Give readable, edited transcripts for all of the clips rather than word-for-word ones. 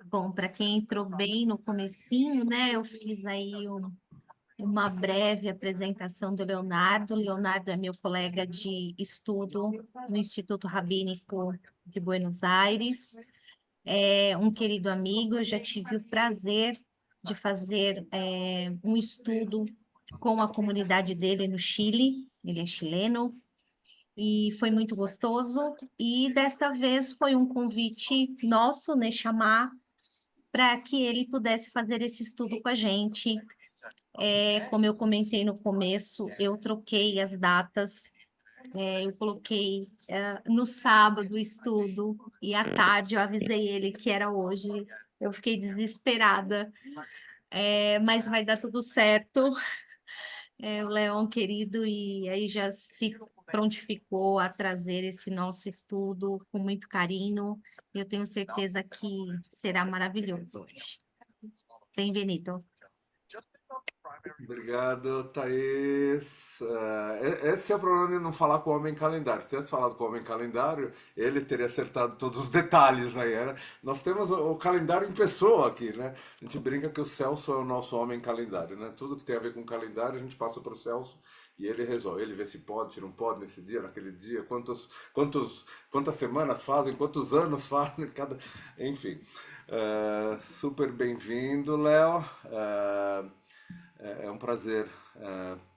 Bom, para quem entrou bem no comecinho, né, eu fiz aí uma breve apresentação do Leonardo. Leonardo é meu colega de estudo no Instituto Rabínico de Buenos Aires. É um querido amigo, eu já tive o prazer de fazer um estudo com a comunidade dele no Chile, ele é chileno, e foi muito gostoso. E desta vez foi um convite nosso, né, chamar para que ele pudesse fazer esse estudo com a gente. Como eu comentei no começo, eu troquei as datas, eu coloquei no sábado o estudo e à tarde eu avisei ele que era hoje. Eu fiquei desesperada, mas vai dar tudo certo. O Leon querido, e aí já se prontificou a trazer esse nosso estudo com muito carinho. Eu tenho certeza que será maravilhoso hoje. Bem-vindo. Obrigado, Thaís. Esse é o problema de não falar com o homem calendário. Se tivesse falado com o homem calendário, ele teria acertado todos os detalhes aí. Nós temos o calendário em pessoa aqui, né? A gente brinca que o Celso é o nosso homem calendário, né? Tudo que tem a ver com calendário a gente passa para o Celso e ele resolve. Ele vê se pode, se não pode nesse dia, naquele dia, quantas semanas fazem, quantos anos fazem, enfim. Super bem-vindo, Léo. É um prazer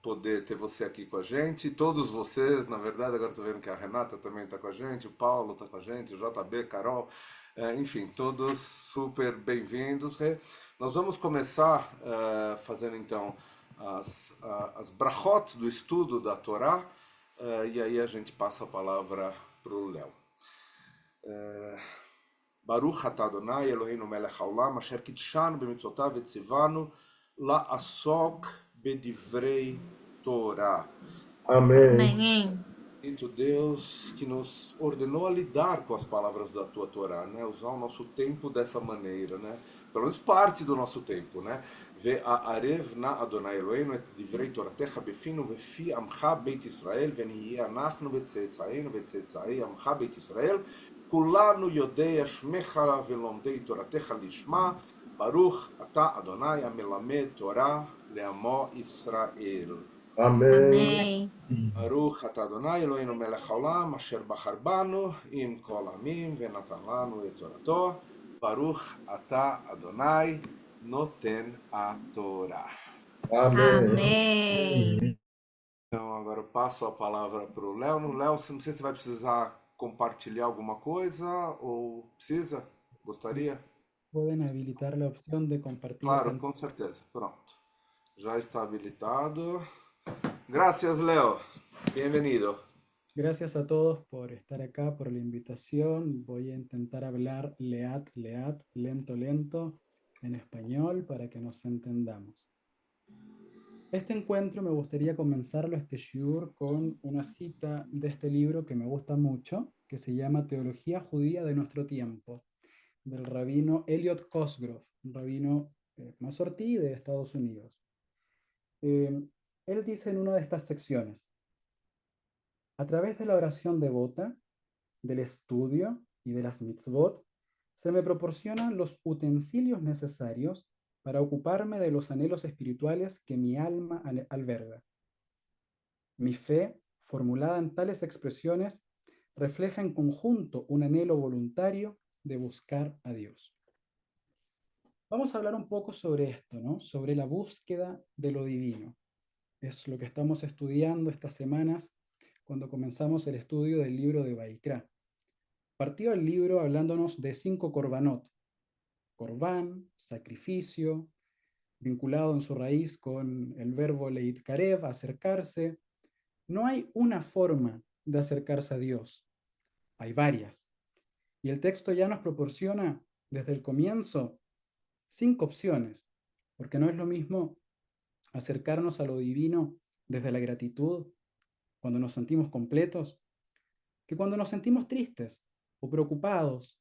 poder ter você aqui com a gente, e todos vocês, na verdade, agora estou vendo que a Renata também está com a gente, o Paulo está com a gente, o JB, Carol, enfim, todos super bem-vindos. Nós vamos começar fazendo então as brachot do estudo da Torá, e aí a gente passa a palavra para o Léo. Baruch atah Adonai Eloheinu melech haolam asher kitshanu b'mitzvotav v'tzivanu la'asok bedivrei Torah. Amém. Amém. Bendito Deus que nos ordenou a lidar com as palavras da tua Torá, né? Usar o nosso tempo dessa maneira, né? Pelo menos parte do nosso tempo, né? Ve'arev na Adonai Eloheinu et divrei Toratecha befinu vefi amcha beit Israel ונהיה אנחנו וצאצאינו וצאצאי עמך בית ישראל כולנו יודעי שמך ולומדי תורתך לשמה ברוך אתה אדוני המלמד תורה לעמו ישראל. Amém. Amém. ברוך אתה אדוני אלוהינו מלך העולם אשר בחר בנו עם כל עמים ונתן לנו את תורתו. ברוך אתה אדוני נותן התורה. Amém. Amém. Então agora eu passo a palavra para o Léo. Léo, não sei se vai precisar compartilhar alguma coisa ou precisa? Gostaria? Pueden habilitar la opción de compartir Claro, pantalla. com certeza. Pronto. Já está habilitado. Gracias, Léo. Bienvenido. Gracias a todos por estar acá, por la invitación. Voy a intentar hablar leat, lento, lento, en español para que nos entendamos. Este encuentro me gustaría comenzarlo, este shiur, con una cita de este libro que me gusta mucho, que se llama Teología Judía de Nuestro Tiempo, del rabino Elliot Cosgrove, un rabino mazortí de Estados Unidos. Él dice en una de estas secciones: a través de la oración devota, del estudio y de las mitzvot, se me proporcionan los utensilios necesarios para ocuparme de los anhelos espirituales que mi alma alberga. Mi fe, formulada en tales expresiones, refleja en conjunto un anhelo voluntario de buscar a Dios. Vamos a hablar un poco sobre esto, ¿no? Sobre la búsqueda de lo divino. Es lo que estamos estudiando estas semanas cuando comenzamos el estudio del libro de Baikra. Partió el libro hablándonos de 5 korbanot. Corbán, sacrificio, vinculado en su raíz con el verbo leitkarev, acercarse. No hay una forma de acercarse a Dios, hay varias. Y el texto ya nos proporciona desde el comienzo 5 opciones, porque no es lo mismo acercarnos a lo divino desde la gratitud, cuando nos sentimos completos, que cuando nos sentimos tristes o preocupados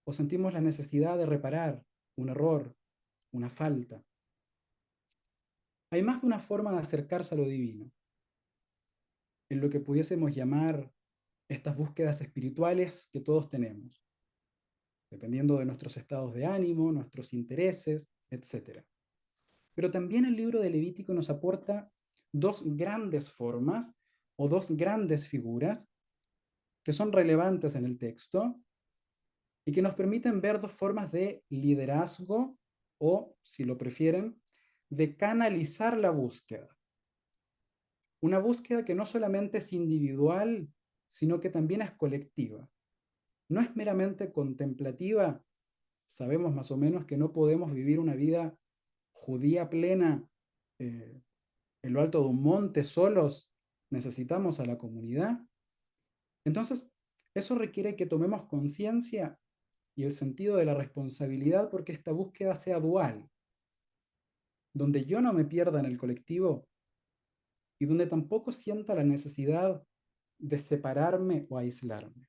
o sentimos la necesidad de reparar un error, una falta. Hay más de una forma de acercarse a lo divino, en lo que pudiésemos llamar estas búsquedas espirituales que todos tenemos, dependiendo de nuestros estados de ánimo, nuestros intereses, etc. Pero también el libro de Levítico nos aporta dos grandes formas o dos grandes figuras que son relevantes en el texto y que nos permiten ver dos formas de liderazgo o, si lo prefieren, de canalizar la búsqueda. Una búsqueda que no solamente es individual, sino que también es colectiva. No es meramente contemplativa. Sabemos más o menos que no podemos vivir una vida judía plena en lo alto de un monte solos. Necesitamos a la comunidad. Entonces, eso requiere que tomemos conciencia y el sentido de la responsabilidad porque esta búsqueda sea dual, donde yo no me pierda en el colectivo y donde tampoco sienta la necesidad de separarme o aislarme.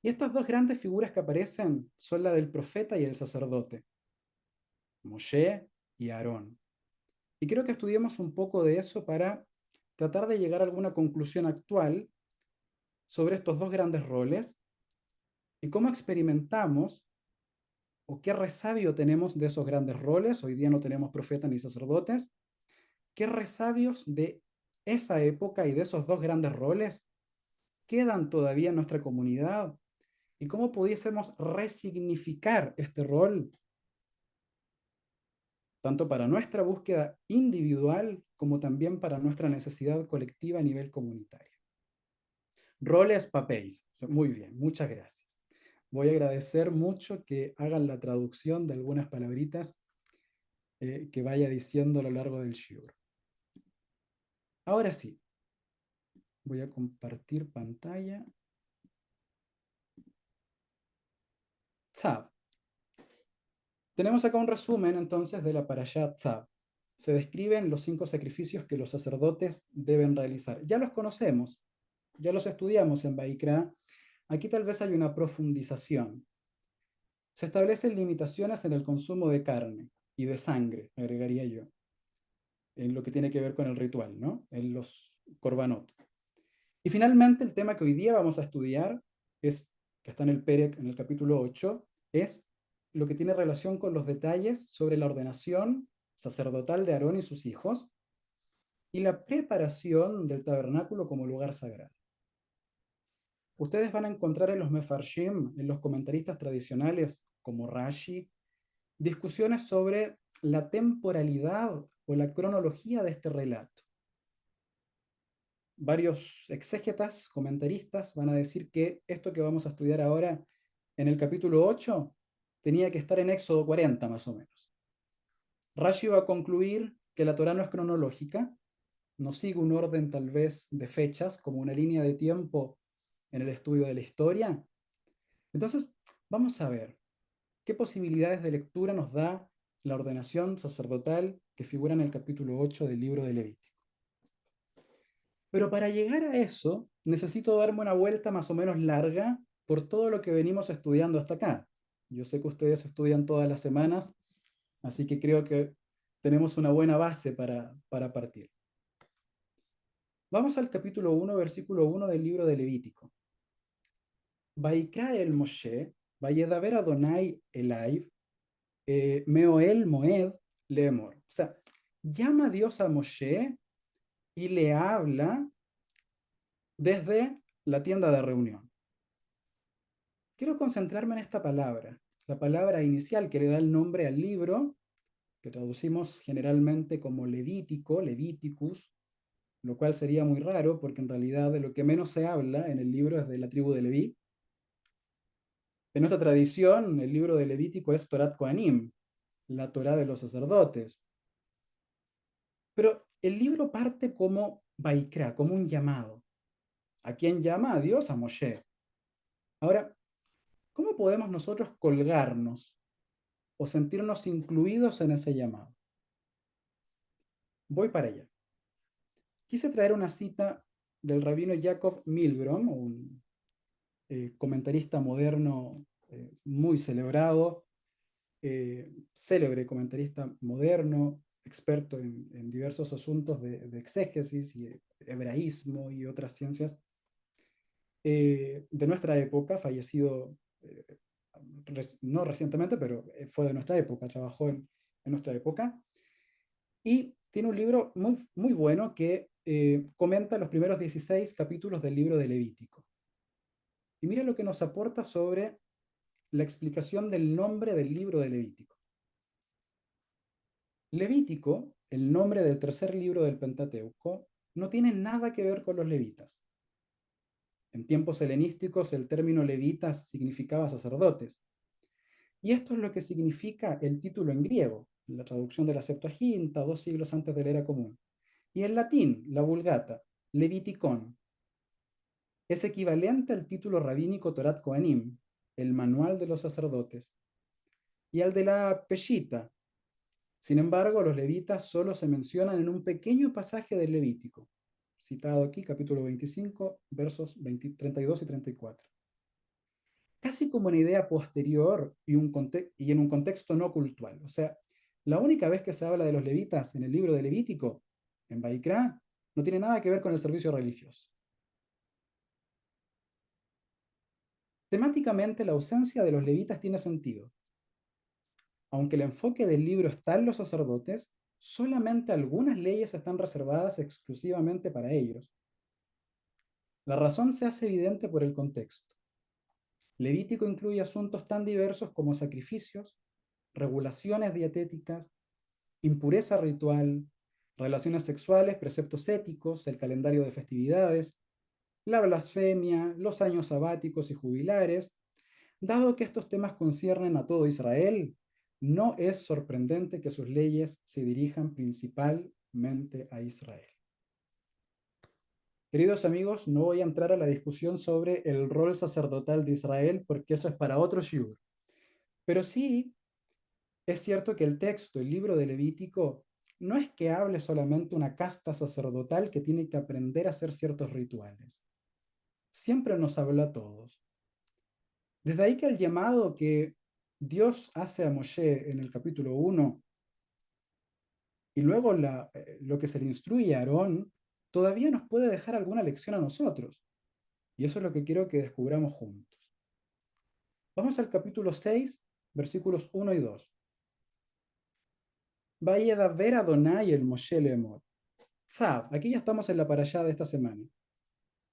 Y estas dos grandes figuras que aparecen son la del profeta y el sacerdote, Moshe y Aarón. Y quiero que estudiemos un poco de eso para tratar de llegar a alguna conclusión actual sobre estos dos grandes roles y cómo experimentamos o qué resabio tenemos de esos grandes roles. Hoy día no tenemos profetas ni sacerdotes. ¿Qué resabios de esa época y de esos dos grandes roles quedan todavía en nuestra comunidad? ¿Y cómo pudiésemos resignificar este rol, tanto para nuestra búsqueda individual como también para nuestra necesidad colectiva a nivel comunitario? Roles, papéis. Muy bien, muchas gracias. Voy a agradecer mucho que hagan la traducción de algunas palabritas que vaya diciendo a lo largo del shiur. Ahora sí, voy a compartir pantalla. Tzab. Tenemos acá un resumen entonces de la parashá Tzab. Se describen los 5 sacrificios que los sacerdotes deben realizar. Ya los conocemos, ya los estudiamos en Baikra. Aquí tal vez hay una profundización. Se establecen limitaciones en el consumo de carne y de sangre, agregaría yo, en lo que tiene que ver con el ritual, ¿no? En los korbanot. Y finalmente el tema que hoy día vamos a estudiar es, que está en el Perek, en el capítulo 8, es lo que tiene relación con los detalles sobre la ordenación sacerdotal de Aarón y sus hijos y la preparación del tabernáculo como lugar sagrado. Ustedes van a encontrar en los mefarshim, en los comentaristas tradicionales como Rashi, discusiones sobre la temporalidad o la cronología de este relato. Varios exégetas, comentaristas, van a decir que esto que vamos a estudiar ahora en el capítulo 8 tenía que estar en Éxodo 40 más o menos. Rashi va a concluir que la Torá no es cronológica, no sigue un orden tal vez de fechas, como una línea de tiempo en el estudio de la historia. Entonces, vamos a ver qué posibilidades de lectura nos da la ordenación sacerdotal que figura en el capítulo 8 del libro de Levítico. Pero para llegar a eso, necesito darme una vuelta más o menos larga por todo lo que venimos estudiando hasta acá. Yo sé que ustedes estudian todas las semanas, así que creo que tenemos una buena base para partir. Vamos al capítulo 1, versículo 1 del libro de Levítico. Vaikra el Moshe, Vayedaber Adonai Elaiv, Meoel Moed Lemor. O sea, llama a Dios a Moshe y le habla desde la tienda de reunión. Quiero concentrarme en esta palabra, la palabra inicial que le da el nombre al libro, que traducimos generalmente como Levítico, Leviticus, lo cual sería muy raro porque en realidad de lo que menos se habla en el libro es de la tribu de Leví. En nuestra tradición, el libro de Levítico es Torat Kohanim, la Torá de los sacerdotes. Pero el libro parte como Vaikra, como un llamado. ¿A quién llama? A Dios, a Moshe. Ahora, ¿cómo podemos nosotros colgarnos o sentirnos incluidos en ese llamado? Voy para allá. Quise traer una cita del rabino Jacob Milgrom, un comentarista moderno muy celebrado, célebre comentarista moderno, experto en diversos asuntos de exégesis y hebraísmo y otras ciencias. de nuestra época, fallecido no recientemente, pero fue de nuestra época, trabajó en nuestra época, y tiene un libro muy, muy bueno que comenta los primeros 16 capítulos del libro de Levítico. Y mira lo que nos aporta sobre la explicación del nombre del libro de Levítico. Levítico, el nombre del tercer libro del Pentateuco, no tiene nada que ver con los levitas. En tiempos helenísticos el término levitas significaba sacerdotes. Y esto es lo que significa el título en griego, la traducción de la Septuaginta, 2 siglos antes de la era común. Y en latín, la Vulgata, Leviticón, es equivalente al título rabínico Torat Kohanim, el manual de los sacerdotes, y al de la Peshita. Sin embargo, los levitas solo se mencionan en un pequeño pasaje del Levítico, citado aquí, capítulo 25, versos 32 y 34. Casi como una idea posterior y en un contexto no cultural. O sea, la única vez que se habla de los levitas en el libro de Levítico, en Baikra, no tiene nada que ver con el servicio religioso. Temáticamente, la ausencia de los levitas tiene sentido. Aunque el enfoque del libro está en los sacerdotes, solamente algunas leyes están reservadas exclusivamente para ellos. La razón se hace evidente por el contexto. Levítico incluye asuntos tan diversos como sacrificios, regulaciones dietéticas, impureza ritual, relaciones sexuales, preceptos éticos, el calendario de festividades, la blasfemia, los años sabáticos y jubilares. Dado que estos temas conciernen a todo Israel, no es sorprendente que sus leyes se dirijan principalmente a Israel. Queridos amigos, no voy a entrar a la discusión sobre el rol sacerdotal de Israel porque eso es para otro shiur. Pero sí es cierto que el texto, el libro de Levítico, no es que hable solamente una casta sacerdotal que tiene que aprender a hacer ciertos rituales. Siempre nos habla a todos. Desde ahí que el llamado que Dios hace a Moshe en el capítulo 1 y luego lo que se le instruye a Aarón, todavía nos puede dejar alguna lección a nosotros. Y eso es lo que quiero que descubramos juntos. Vamos al capítulo 6, versículos 1 y 2. Vayedaber Adonai el Moshe lemor. Tzav, aquí ya estamos en la parashá de esta semana.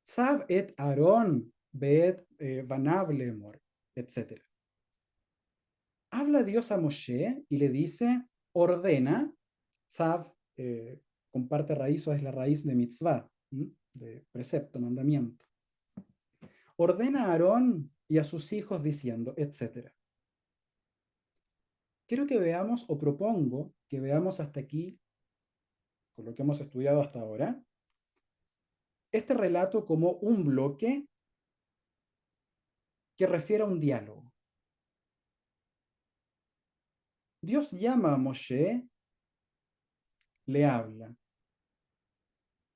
Tzav et Aarón beet banav lemor, etc. Habla Dios a Moshe y le dice, ordena, Tzav, comparte raíz o es la raíz de mitzvah, de precepto, mandamiento. Ordena a Aarón y a sus hijos diciendo, etc. Quiero que veamos, o propongo que veamos hasta aquí, con lo que hemos estudiado hasta ahora, este relato como un bloque que refiere a un diálogo. Dios llama a Moshe, le habla.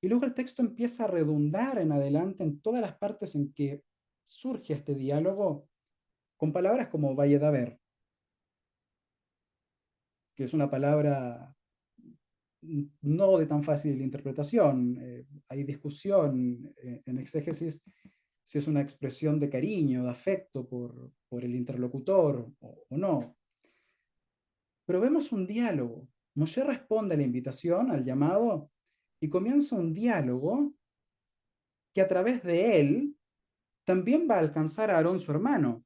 Y luego el texto empieza a redundar en adelante en todas las partes en que surge este diálogo con palabras como Vayedaber, que es una palabra no de tan fácil interpretación. Hay discusión en exégesis si es una expresión de cariño, de afecto por el interlocutor o no. Pero vemos un diálogo. Moshe responde a la invitación, al llamado, y comienza un diálogo que a través de él también va a alcanzar a Aarón su hermano.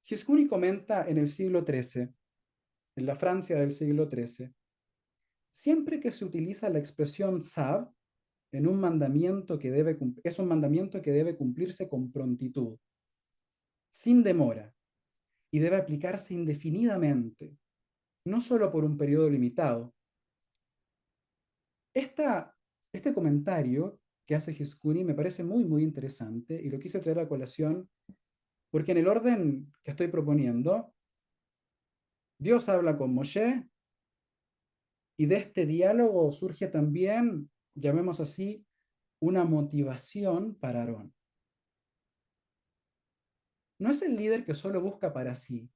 Giscuni comenta en el siglo XIII, en la Francia del siglo XIII, siempre que se utiliza la expresión tzav en un mandamiento es un mandamiento que debe cumplirse con prontitud, sin demora, y debe aplicarse indefinidamente, no solo por un periodo limitado. Este comentario que hace Giscuni me parece muy, muy interesante y lo quise traer a colación porque en el orden que estoy proponiendo, Dios habla con Moshe y de este diálogo surge también, llamemos así, una motivación para Aarón. No es el líder que solo busca para sí.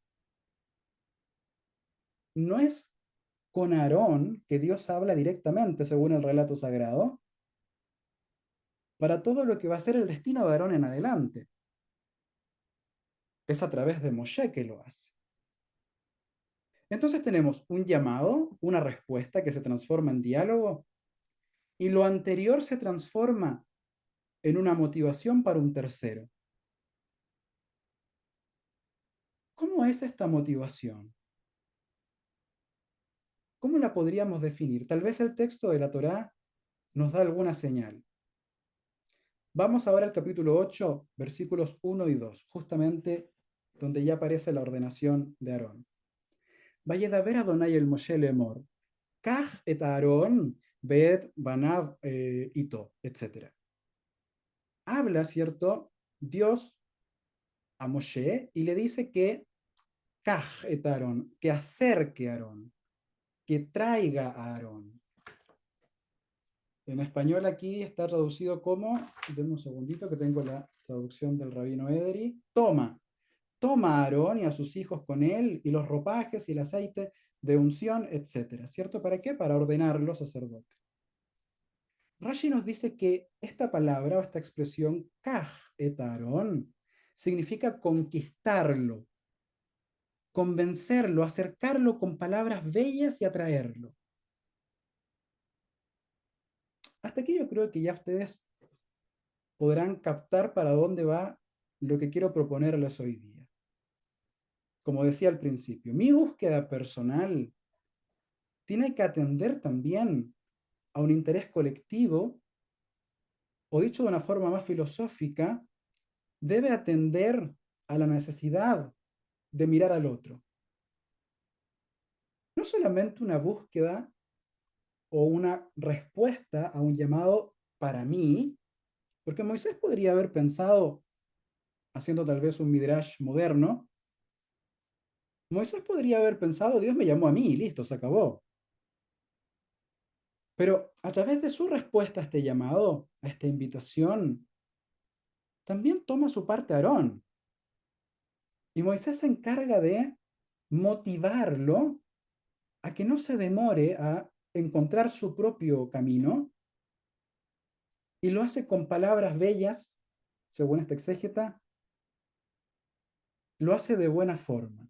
No es con Aarón que Dios habla directamente según el relato sagrado, para todo lo que va a ser el destino de Aarón en adelante. Es a través de Moshe que lo hace. Entonces tenemos un llamado, una respuesta que se transforma en diálogo, y lo anterior se transforma en una motivación para un tercero. ¿Cómo es esta motivación? ¿Cómo la podríamos definir? Tal vez el texto de la Torá nos da alguna señal. Vamos ahora al capítulo 8, versículos 1 y 2, justamente donde ya aparece la ordenación de Aarón. Vayedaber Adonai el Moshe lemor, Kach et Aarón, Bet Banav ito, etc. Habla, ¿cierto? Dios a Moshe y le dice que Kach et Aarón, que acerque a Aarón, que traiga a Aarón. En español aquí está traducido como, denme un segundito que tengo la traducción del rabino Ederi, toma a Aarón y a sus hijos con él, y los ropajes y el aceite de unción, etc. ¿Cierto? ¿Para qué? Para ordenarlo sacerdote. Rashi nos dice que esta palabra o esta expresión, kaj et Aarón, significa conquistarlo, convencerlo, acercarlo con palabras bellas y atraerlo. Hasta aquí yo creo que ya ustedes podrán captar para dónde va lo que quiero proponerles hoy día. Como decía al principio, mi búsqueda personal tiene que atender también a un interés colectivo, o dicho de una forma más filosófica, debe atender a la necesidad de mirar al otro. No solamente una búsqueda o una respuesta a un llamado para mí, porque Moisés podría haber pensado, haciendo tal vez un midrash moderno, Moisés podría haber pensado, Dios me llamó a mí, listo, se acabó. Pero a través de su respuesta a este llamado, a esta invitación, también toma su parte Aarón. Y Moisés se encarga de motivarlo a que no se demore a encontrar su propio camino, y lo hace con palabras bellas, según esta exégeta, lo hace de buena forma.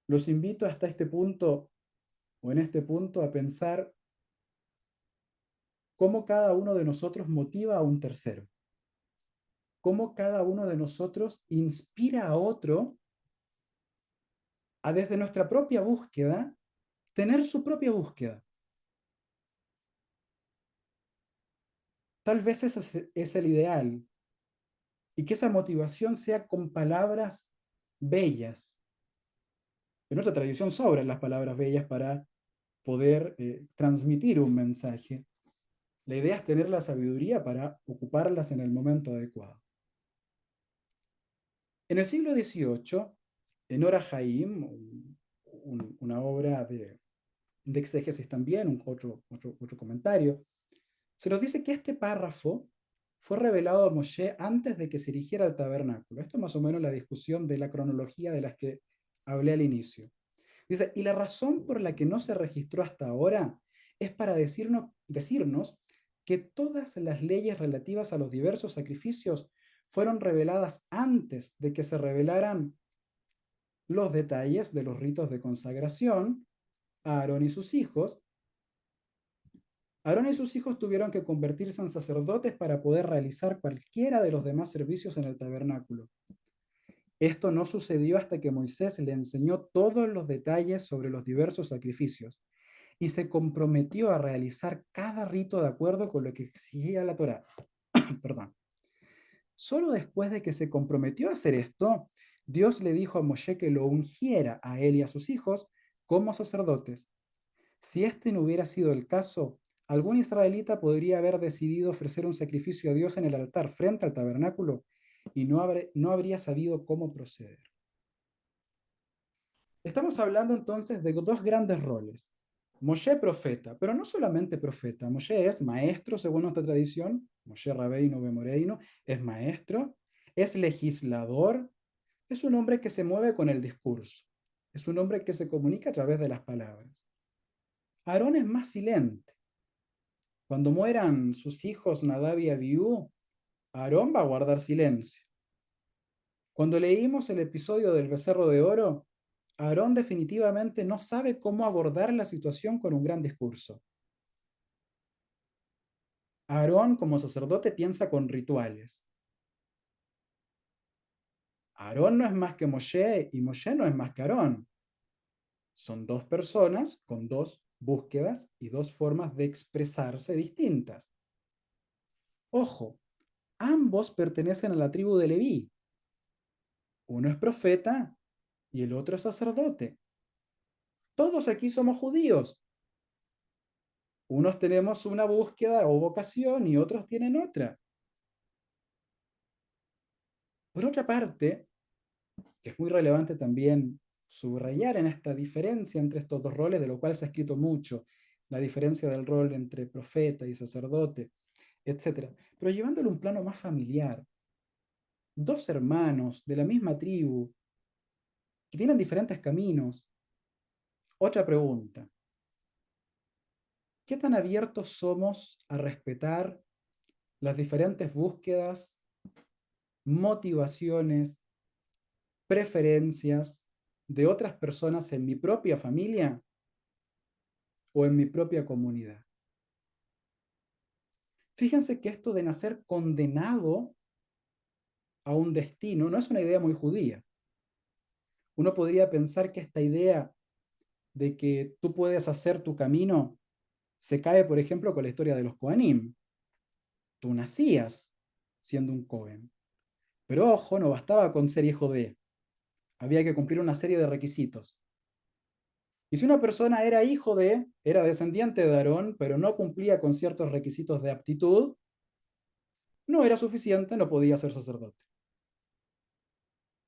Los invito hasta este punto, o en este punto, a pensar cómo cada uno de nosotros motiva a un tercero, cómo cada uno de nosotros inspira a otro a desde nuestra propia búsqueda, tener su propia búsqueda. Tal vez ese es el ideal, y que esa motivación sea con palabras bellas. En nuestra tradición sobran las palabras bellas para poder transmitir un mensaje. La idea es tener la sabiduría para ocuparlas en el momento adecuado. En el siglo XVIII, en Ora Haim, una obra de exégesis también, otro comentario, se nos dice que este párrafo fue revelado a Moshe antes de que se erigiera el tabernáculo. Esto es más o menos la discusión de la cronología de las que hablé al inicio. Dice, y la razón por la que no se registró hasta ahora es para decirnos que todas las leyes relativas a los diversos sacrificios fueron reveladas antes de que se revelaran los detalles de los ritos de consagración a Aarón y sus hijos. Aarón y sus hijos tuvieron que convertirse en sacerdotes para poder realizar cualquiera de los demás servicios en el tabernáculo. Esto no sucedió hasta que Moisés le enseñó todos los detalles sobre los diversos sacrificios y se comprometió a realizar cada rito de acuerdo con lo que exigía la Torá. Perdón. Solo después de que se comprometió a hacer esto, Dios le dijo a Moshe que lo ungiera a él y a sus hijos como sacerdotes. Si este no hubiera sido el caso, algún israelita podría haber decidido ofrecer un sacrificio a Dios en el altar frente al tabernáculo y no habría sabido cómo proceder. Estamos hablando entonces de dos grandes roles. Moshe profeta, pero no solamente profeta. Moshe es maestro, según nuestra tradición. Moshe Rabbeinu Bemoreinu es maestro, es legislador, es un hombre que se mueve con el discurso, es un hombre que se comunica a través de las palabras. Aarón es más silente. Cuando mueran sus hijos Nadab y Abiú, Aarón va a guardar silencio. Cuando leímos el episodio del becerro de oro, Aarón definitivamente no sabe cómo abordar la situación con un gran discurso. Aarón, como sacerdote, piensa con rituales. Aarón no es más que Moshe y Moshe no es más que Aarón. Son dos personas con dos búsquedas y dos formas de expresarse distintas. Ojo, ambos pertenecen a la tribu de Leví. Uno es profeta y el otro es sacerdote. Todos aquí somos judíos. Unos tenemos una búsqueda o vocación y otros tienen otra. Por otra parte, que es muy relevante también subrayar en esta diferencia entre estos dos roles, de lo cual se ha escrito mucho, la diferencia del rol entre profeta y sacerdote, etc. Pero llevándolo a un plano más familiar, dos hermanos de la misma tribu que tienen diferentes caminos. Otra pregunta, ¿qué tan abiertos somos a respetar las diferentes búsquedas, motivaciones, preferencias de otras personas en mi propia familia o en mi propia comunidad? Fíjense que esto de nacer condenado a un destino no es una idea muy judía. Uno podría pensar que esta idea de que tú puedes hacer tu camino se cae, por ejemplo, con la historia de los Kohanim. Tú nacías siendo un Cohen. Pero ojo, no bastaba con ser hijo de. Había que cumplir una serie de requisitos. Y si una persona era hijo de, era descendiente de Aarón, pero no cumplía con ciertos requisitos de aptitud, no era suficiente, no podía ser sacerdote.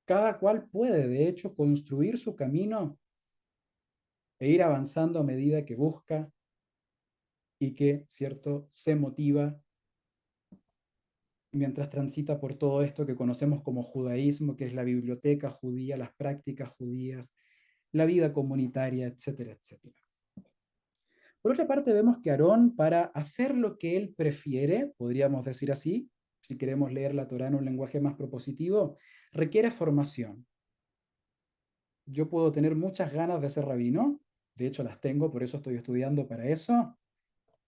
Cada cual puede, de hecho, construir su camino e ir avanzando a medida que busca y que, cierto, se motiva mientras transita por todo esto que conocemos como judaísmo, que es la biblioteca judía, las prácticas judías, la vida comunitaria, etcétera, etcétera. Por otra parte, vemos que Aarón, para hacer lo que él prefiere, podríamos decir así, si queremos leer la Torá en un lenguaje más propositivo, requiere formación. Yo puedo tener muchas ganas de ser rabino, de hecho las tengo, por eso estoy estudiando para eso,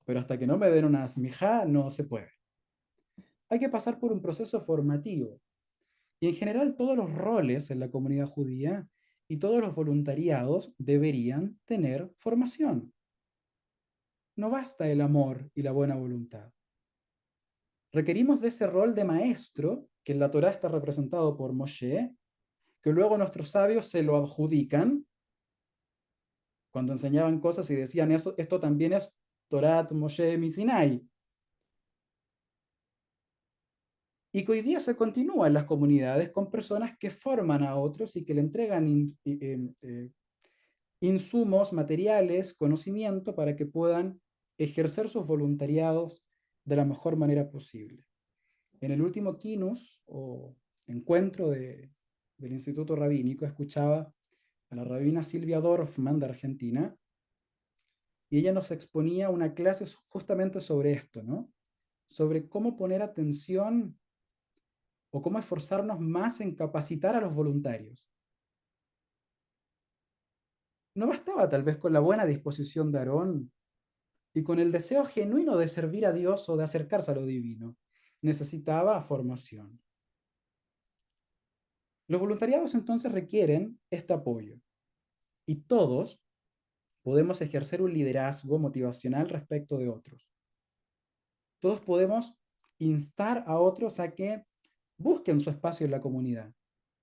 pero hasta que no me den una smijá no se puede. Hay que pasar por un proceso formativo. Y en general todos los roles en la comunidad judía y todos los voluntariados deberían tener formación. No basta el amor y la buena voluntad. Requerimos de ese rol de maestro, que en la Torá está representado por Moshe, que luego nuestros sabios se lo adjudican cuando enseñaban cosas y decían, esto también es Torat Moshe Misinai. Y que hoy día se continúa en las comunidades con personas que forman a otros y que le entregan insumos, materiales, conocimiento para que puedan ejercer sus voluntariados de la mejor manera posible. En el último Kinus, o encuentro del Instituto Rabínico, escuchaba a la rabina Silvia Dorfman de Argentina, y ella nos exponía una clase justamente sobre esto, ¿no? Sobre cómo poner atención o cómo esforzarnos más en capacitar a los voluntarios. No bastaba tal vez con la buena disposición de Aarón y con el deseo genuino de servir a Dios o de acercarse a lo divino. Necesitaba formación. Los voluntariados entonces requieren este apoyo y todos podemos ejercer un liderazgo motivacional respecto de otros. Todos podemos instar a otros a que busquen su espacio en la comunidad.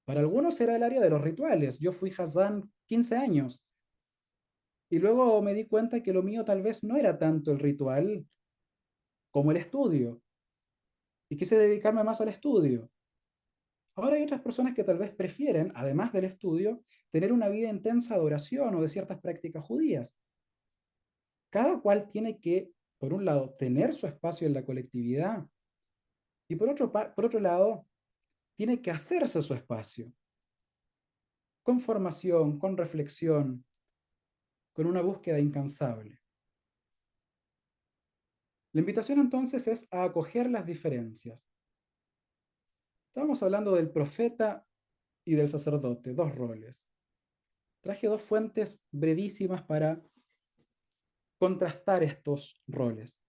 Para algunos era el área de los rituales. Yo fui Hazán 15 años y luego me di cuenta que lo mío tal vez no era tanto el ritual como el estudio y quise dedicarme más al estudio. Ahora hay otras personas que tal vez prefieren, además del estudio, tener una vida intensa de oración o de ciertas prácticas judías. Cada cual tiene que, por un lado, tener su espacio en la colectividad y por otro lado, tiene que hacerse su espacio, con formación, con reflexión, con una búsqueda incansable. La invitación entonces es a acoger las diferencias. Estábamos hablando del profeta y del sacerdote, dos roles. Traje dos fuentes brevísimas para contrastar estos roles.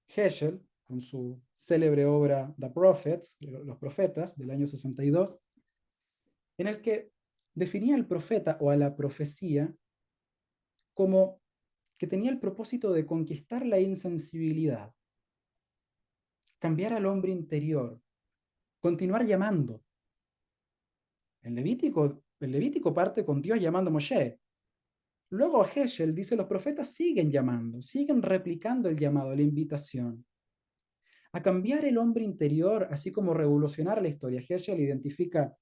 Heschel, con su célebre obra The Prophets, Los Profetas, del año 62, en el que definía al profeta o a la profecía como que tenía el propósito de conquistar la insensibilidad, cambiar al hombre interior, continuar llamando. El Levítico parte con Dios llamando a Moshe. Luego Heschel dice, los profetas siguen llamando, siguen replicando el llamado, la invitación a cambiar el hombre interior, así como revolucionar la historia. Heschel identifica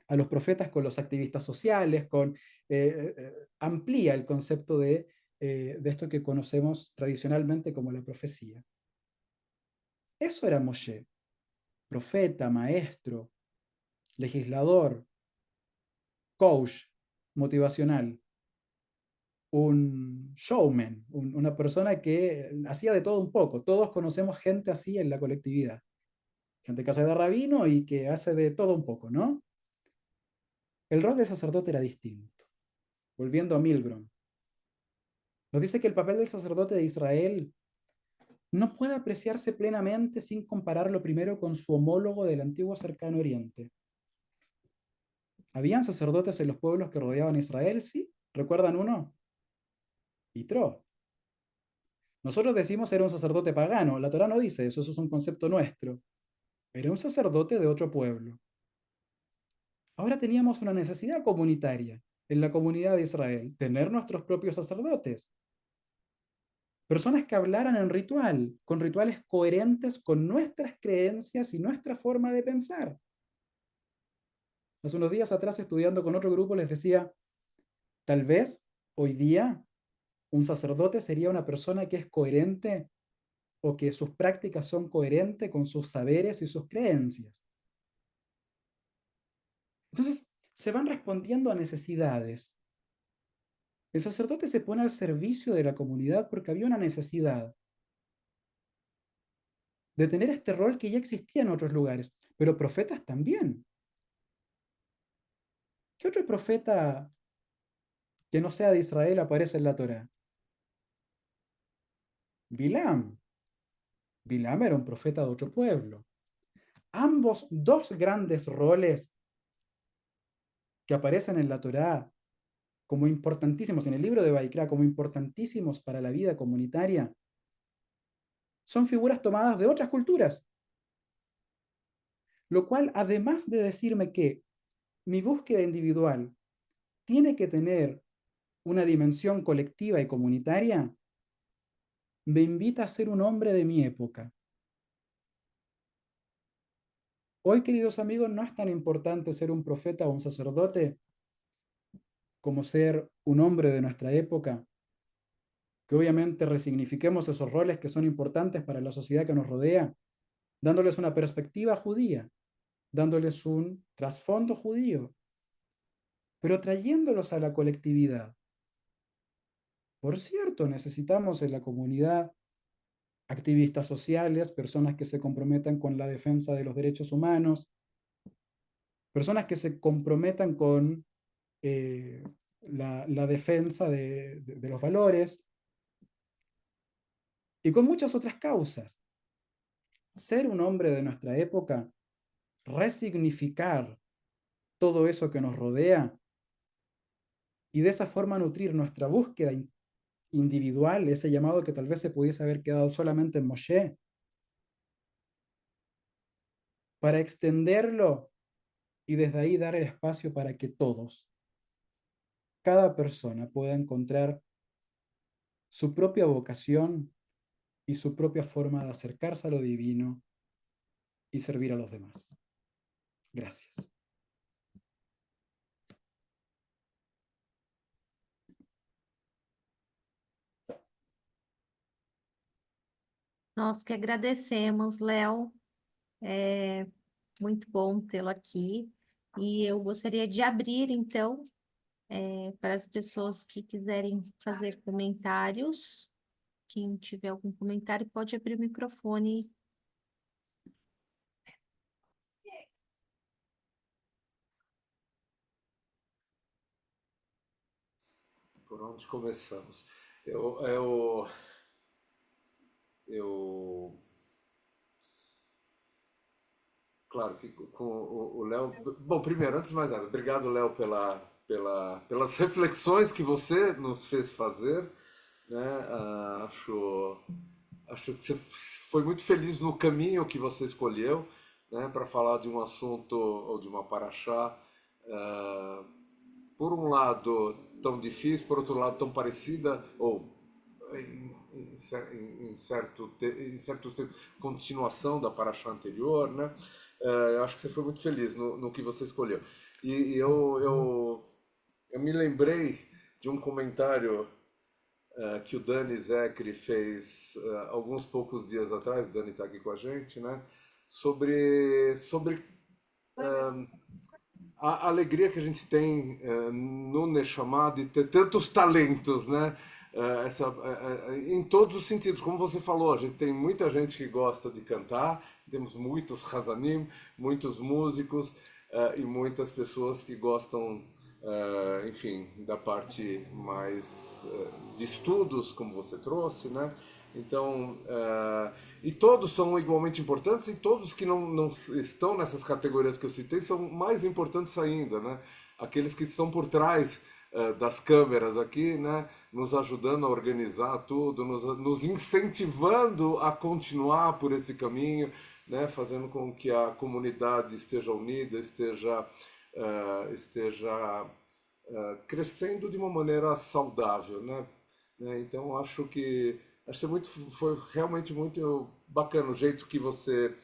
a los profetas con los activistas sociales, amplía el concepto de esto que conocemos tradicionalmente como la profecía. Eso era Moshe, profeta, maestro, legislador, coach motivacional, un showman, una persona que hacía de todo un poco. Todos conocemos gente así en la colectividad. Gente que hace de rabino y que hace de todo un poco, ¿no? El rol de sacerdote era distinto. Volviendo a Milgrom, nos dice que el papel del sacerdote de Israel no puede apreciarse plenamente sin compararlo primero con su homólogo del antiguo cercano oriente. ¿Habían sacerdotes en los pueblos que rodeaban a Israel? Sí. ¿Recuerdan uno? Yitro. Nosotros decimos era un sacerdote pagano. La Torá no dice eso, eso es un concepto nuestro. Era un sacerdote de otro pueblo. Ahora teníamos una necesidad comunitaria en la comunidad de Israel, tener nuestros propios sacerdotes. Personas que hablaran en ritual, con rituales coherentes con nuestras creencias y nuestra forma de pensar. Hace unos días atrás, estudiando con otro grupo, les decía, tal vez hoy día un sacerdote sería una persona que es coherente o que sus prácticas son coherentes con sus saberes y sus creencias. Entonces, se van respondiendo a necesidades. El sacerdote se pone al servicio de la comunidad porque había una necesidad de tener este rol que ya existía en otros lugares, pero profetas también. ¿Qué otro profeta que no sea de Israel aparece en la Torá? Bilam. Bilam era un profeta de otro pueblo. Ambos dos grandes roles que aparecen en la Torá como importantísimos, en el libro de Baikra, como importantísimos para la vida comunitaria, son figuras tomadas de otras culturas. Lo cual, además de decirme que mi búsqueda individual tiene que tener una dimensión colectiva y comunitaria, me invita a ser un hombre de mi época. Hoy, queridos amigos, no es tan importante ser un profeta o un sacerdote como ser un hombre de nuestra época, que obviamente resignifiquemos esos roles que son importantes para la sociedad que nos rodea, dándoles una perspectiva judía, dándoles un trasfondo judío, pero trayéndolos a la colectividad. Por cierto, necesitamos en la comunidad activistas sociales, personas que se comprometan con la defensa de los derechos humanos, personas que se comprometan con la defensa de los valores y con muchas otras causas. Ser un hombre de nuestra época, resignificar todo eso que nos rodea y de esa forma nutrir nuestra búsqueda individual, ese llamado que tal vez se pudiese haber quedado solamente en Moshe, para extenderlo y desde ahí dar el espacio para que todos, cada persona pueda encontrar su propia vocación y su propia forma de acercarse a lo divino y servir a los demás. Gracias. Nós que agradecemos, Léo. É muito bom tê-lo aqui. E eu gostaria de abrir, então, para as pessoas que quiserem fazer comentários. Quem tiver algum comentário pode abrir o microfone. Por onde começamos? Eu, eu, claro que com o Léo. Bom, primeiro, antes de mais nada, obrigado, Léo, pelas reflexões que você nos fez fazer, né? Acho que você foi muito feliz no caminho que você escolheu, né, para falar de um assunto ou de uma paraxá, ah, por um lado tão difícil, por outro lado tão parecida, ou em certos tempos, continuação da paraxá anterior, né? Eu acho que você foi muito feliz no que você escolheu. E eu me lembrei de um comentário que o Dani Zecri fez alguns poucos dias atrás, o Dani está aqui com a gente, né? Sobre a alegria que a gente tem no Neshama de ter tantos talentos, né? Em todos os sentidos, como você falou, a gente tem muita gente que gosta de cantar, temos muitos Hazanim, muitos músicos e muitas pessoas que gostam, enfim, da parte mais de estudos, como você trouxe, né? Então, e todos são igualmente importantes e todos que não estão nessas categorias que eu citei são mais importantes ainda, né? Aqueles que estão por trás das câmeras aqui, né? Nos ajudando a organizar tudo, nos incentivando a continuar por esse caminho, né? Fazendo com que a comunidade esteja unida, esteja crescendo de uma maneira saudável, né? Então acho que foi realmente muito bacana o jeito que você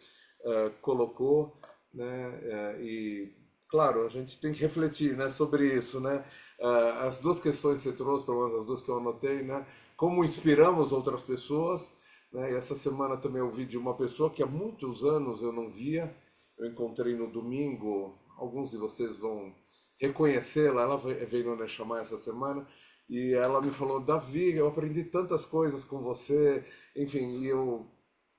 colocou, né? E claro, a gente tem que refletir, né, sobre isso, né? As duas questões que você trouxe, pelo menos as duas que eu anotei, né? Como inspiramos outras pessoas, né? E essa semana também eu vi de uma pessoa que há muitos anos eu não via. Eu encontrei no domingo, alguns de vocês vão reconhecê-la. Ela veio no Neshama essa semana e ela me falou: Davi, eu aprendi tantas coisas com você, enfim,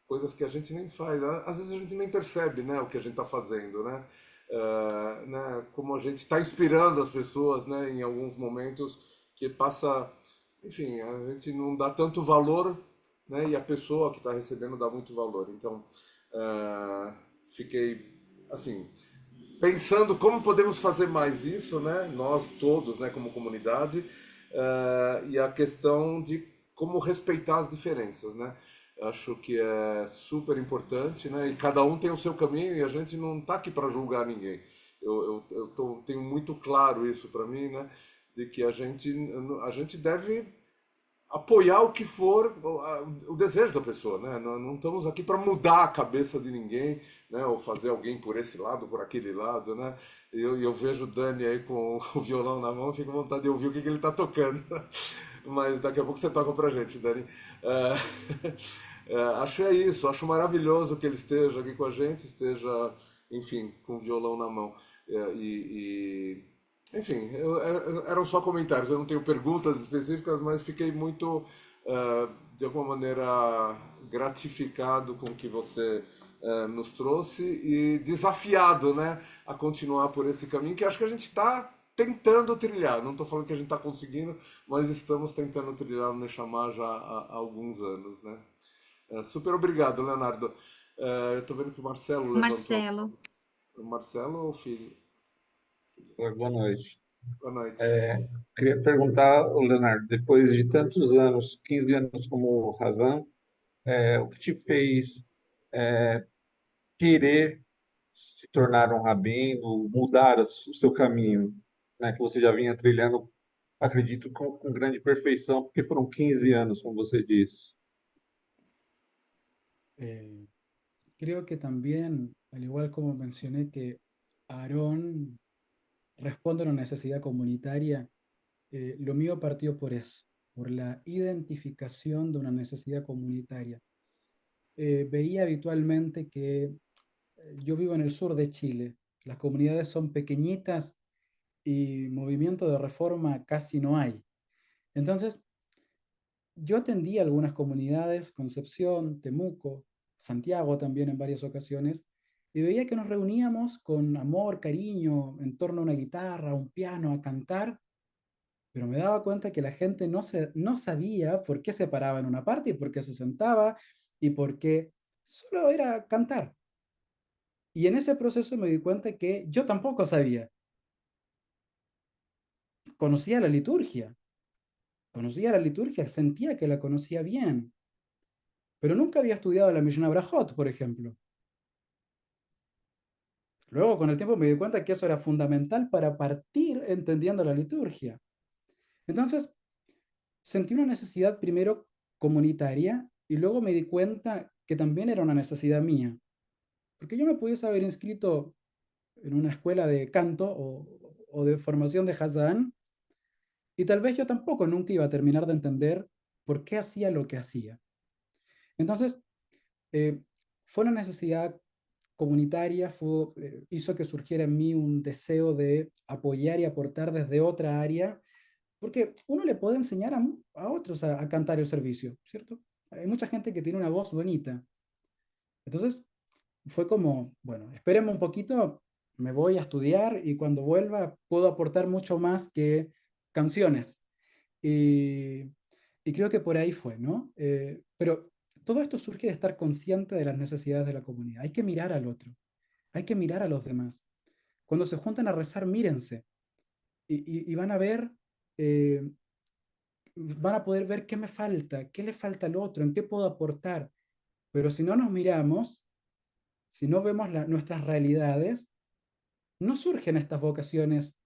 coisas que a gente nem faz, às vezes a gente nem percebe, né, o que a gente está fazendo, né? Né, como a gente está inspirando as pessoas, né, em alguns momentos que passa, enfim, a gente não dá tanto valor, né, e a pessoa que está recebendo dá muito valor. Então, fiquei assim pensando como podemos fazer mais isso, né? Nós todos, né, como comunidade, e a questão de como respeitar as diferenças, né? Acho que é super importante, né? E cada um tem o seu caminho e a gente não está aqui para julgar ninguém. Tenho muito claro isso para mim, né? De que a gente deve apoiar o que for o desejo da pessoa, né? Não estamos aqui para mudar a cabeça de ninguém, né? Ou fazer alguém por esse lado, por aquele lado, né? Eu vejo o Dani aí com o violão na mão, fico com vontade de ouvir o que ele está tocando. Mas daqui a pouco você toca pra gente, Dani. Acho é isso, acho maravilhoso que ele esteja aqui com a gente, esteja, enfim, com o violão na mão. Enfim, eram só comentários, eu não tenho perguntas específicas, mas fiquei muito, de alguma maneira, gratificado com o que você nos trouxe e desafiado, né, a continuar por esse caminho que acho que a gente está tentando trilhar. Não estou falando que a gente está conseguindo, mas estamos tentando trilhar no Neshama já há alguns anos, né? Super obrigado, Leonardo. Eu estou vendo que o Marcelo levantou. Marcelo. O Marcelo ou o filho? Oi, boa noite. Boa noite. Queria perguntar, ô Leonardo, depois de tantos anos, 15 anos como Razan, o que te fez querer se tornar um rabino, mudar o seu caminho, né, que você já vinha trilhando, acredito, com grande perfeição, porque foram 15 anos, como você disse. Eh, Creo que también, al igual como mencioné que Aarón responde a una necesidad comunitaria, lo mío partió por eso, por la identificación de una necesidad comunitaria. Veía habitualmente que yo vivo en el sur de Chile, las comunidades son pequeñitas y movimiento de reforma casi no hay. Entonces, yo atendí algunas comunidades, Concepción, Temuco, Santiago también en varias ocasiones, y veía que nos reuníamos con amor, cariño, en torno a una guitarra, a un piano, a cantar, pero me daba cuenta que la gente no sabía por qué se paraba en una parte y por qué se sentaba y por qué solo era cantar. Y en ese proceso me di cuenta que yo tampoco sabía. Conocía la liturgia, sentía que la conocía bien, pero nunca había estudiado la Mishnah Brajot, por ejemplo. Luego, con el tiempo, me di cuenta que eso era fundamental para partir entendiendo la liturgia. Entonces, sentí una necesidad primero comunitaria y luego me di cuenta que también era una necesidad mía, porque yo me pudiese haber inscrito en una escuela de canto o de formación de Hazán y tal vez yo tampoco nunca iba a terminar de entender por qué hacía lo que hacía. Entonces, eh, fue una necesidad comunitaria, hizo que surgiera en mí un deseo de apoyar y aportar desde otra área, porque uno le puede enseñar a otros a cantar el servicio, ¿cierto? Hay mucha gente que tiene una voz bonita. Entonces, fue como, bueno, espérenme un poquito, me voy a estudiar y cuando vuelva puedo aportar mucho más que canciones. Y, y creo que por ahí fue, ¿no? Pero todo esto surge de estar consciente de las necesidades de la comunidad. Hay que mirar al otro, hay que mirar a los demás. Cuando se juntan a rezar, mírense y van a ver, eh, van a poder ver qué me falta, qué le falta al otro, en qué puedo aportar. Pero si no nos miramos, si no vemos nuestras realidades, no surgen estas vocaciones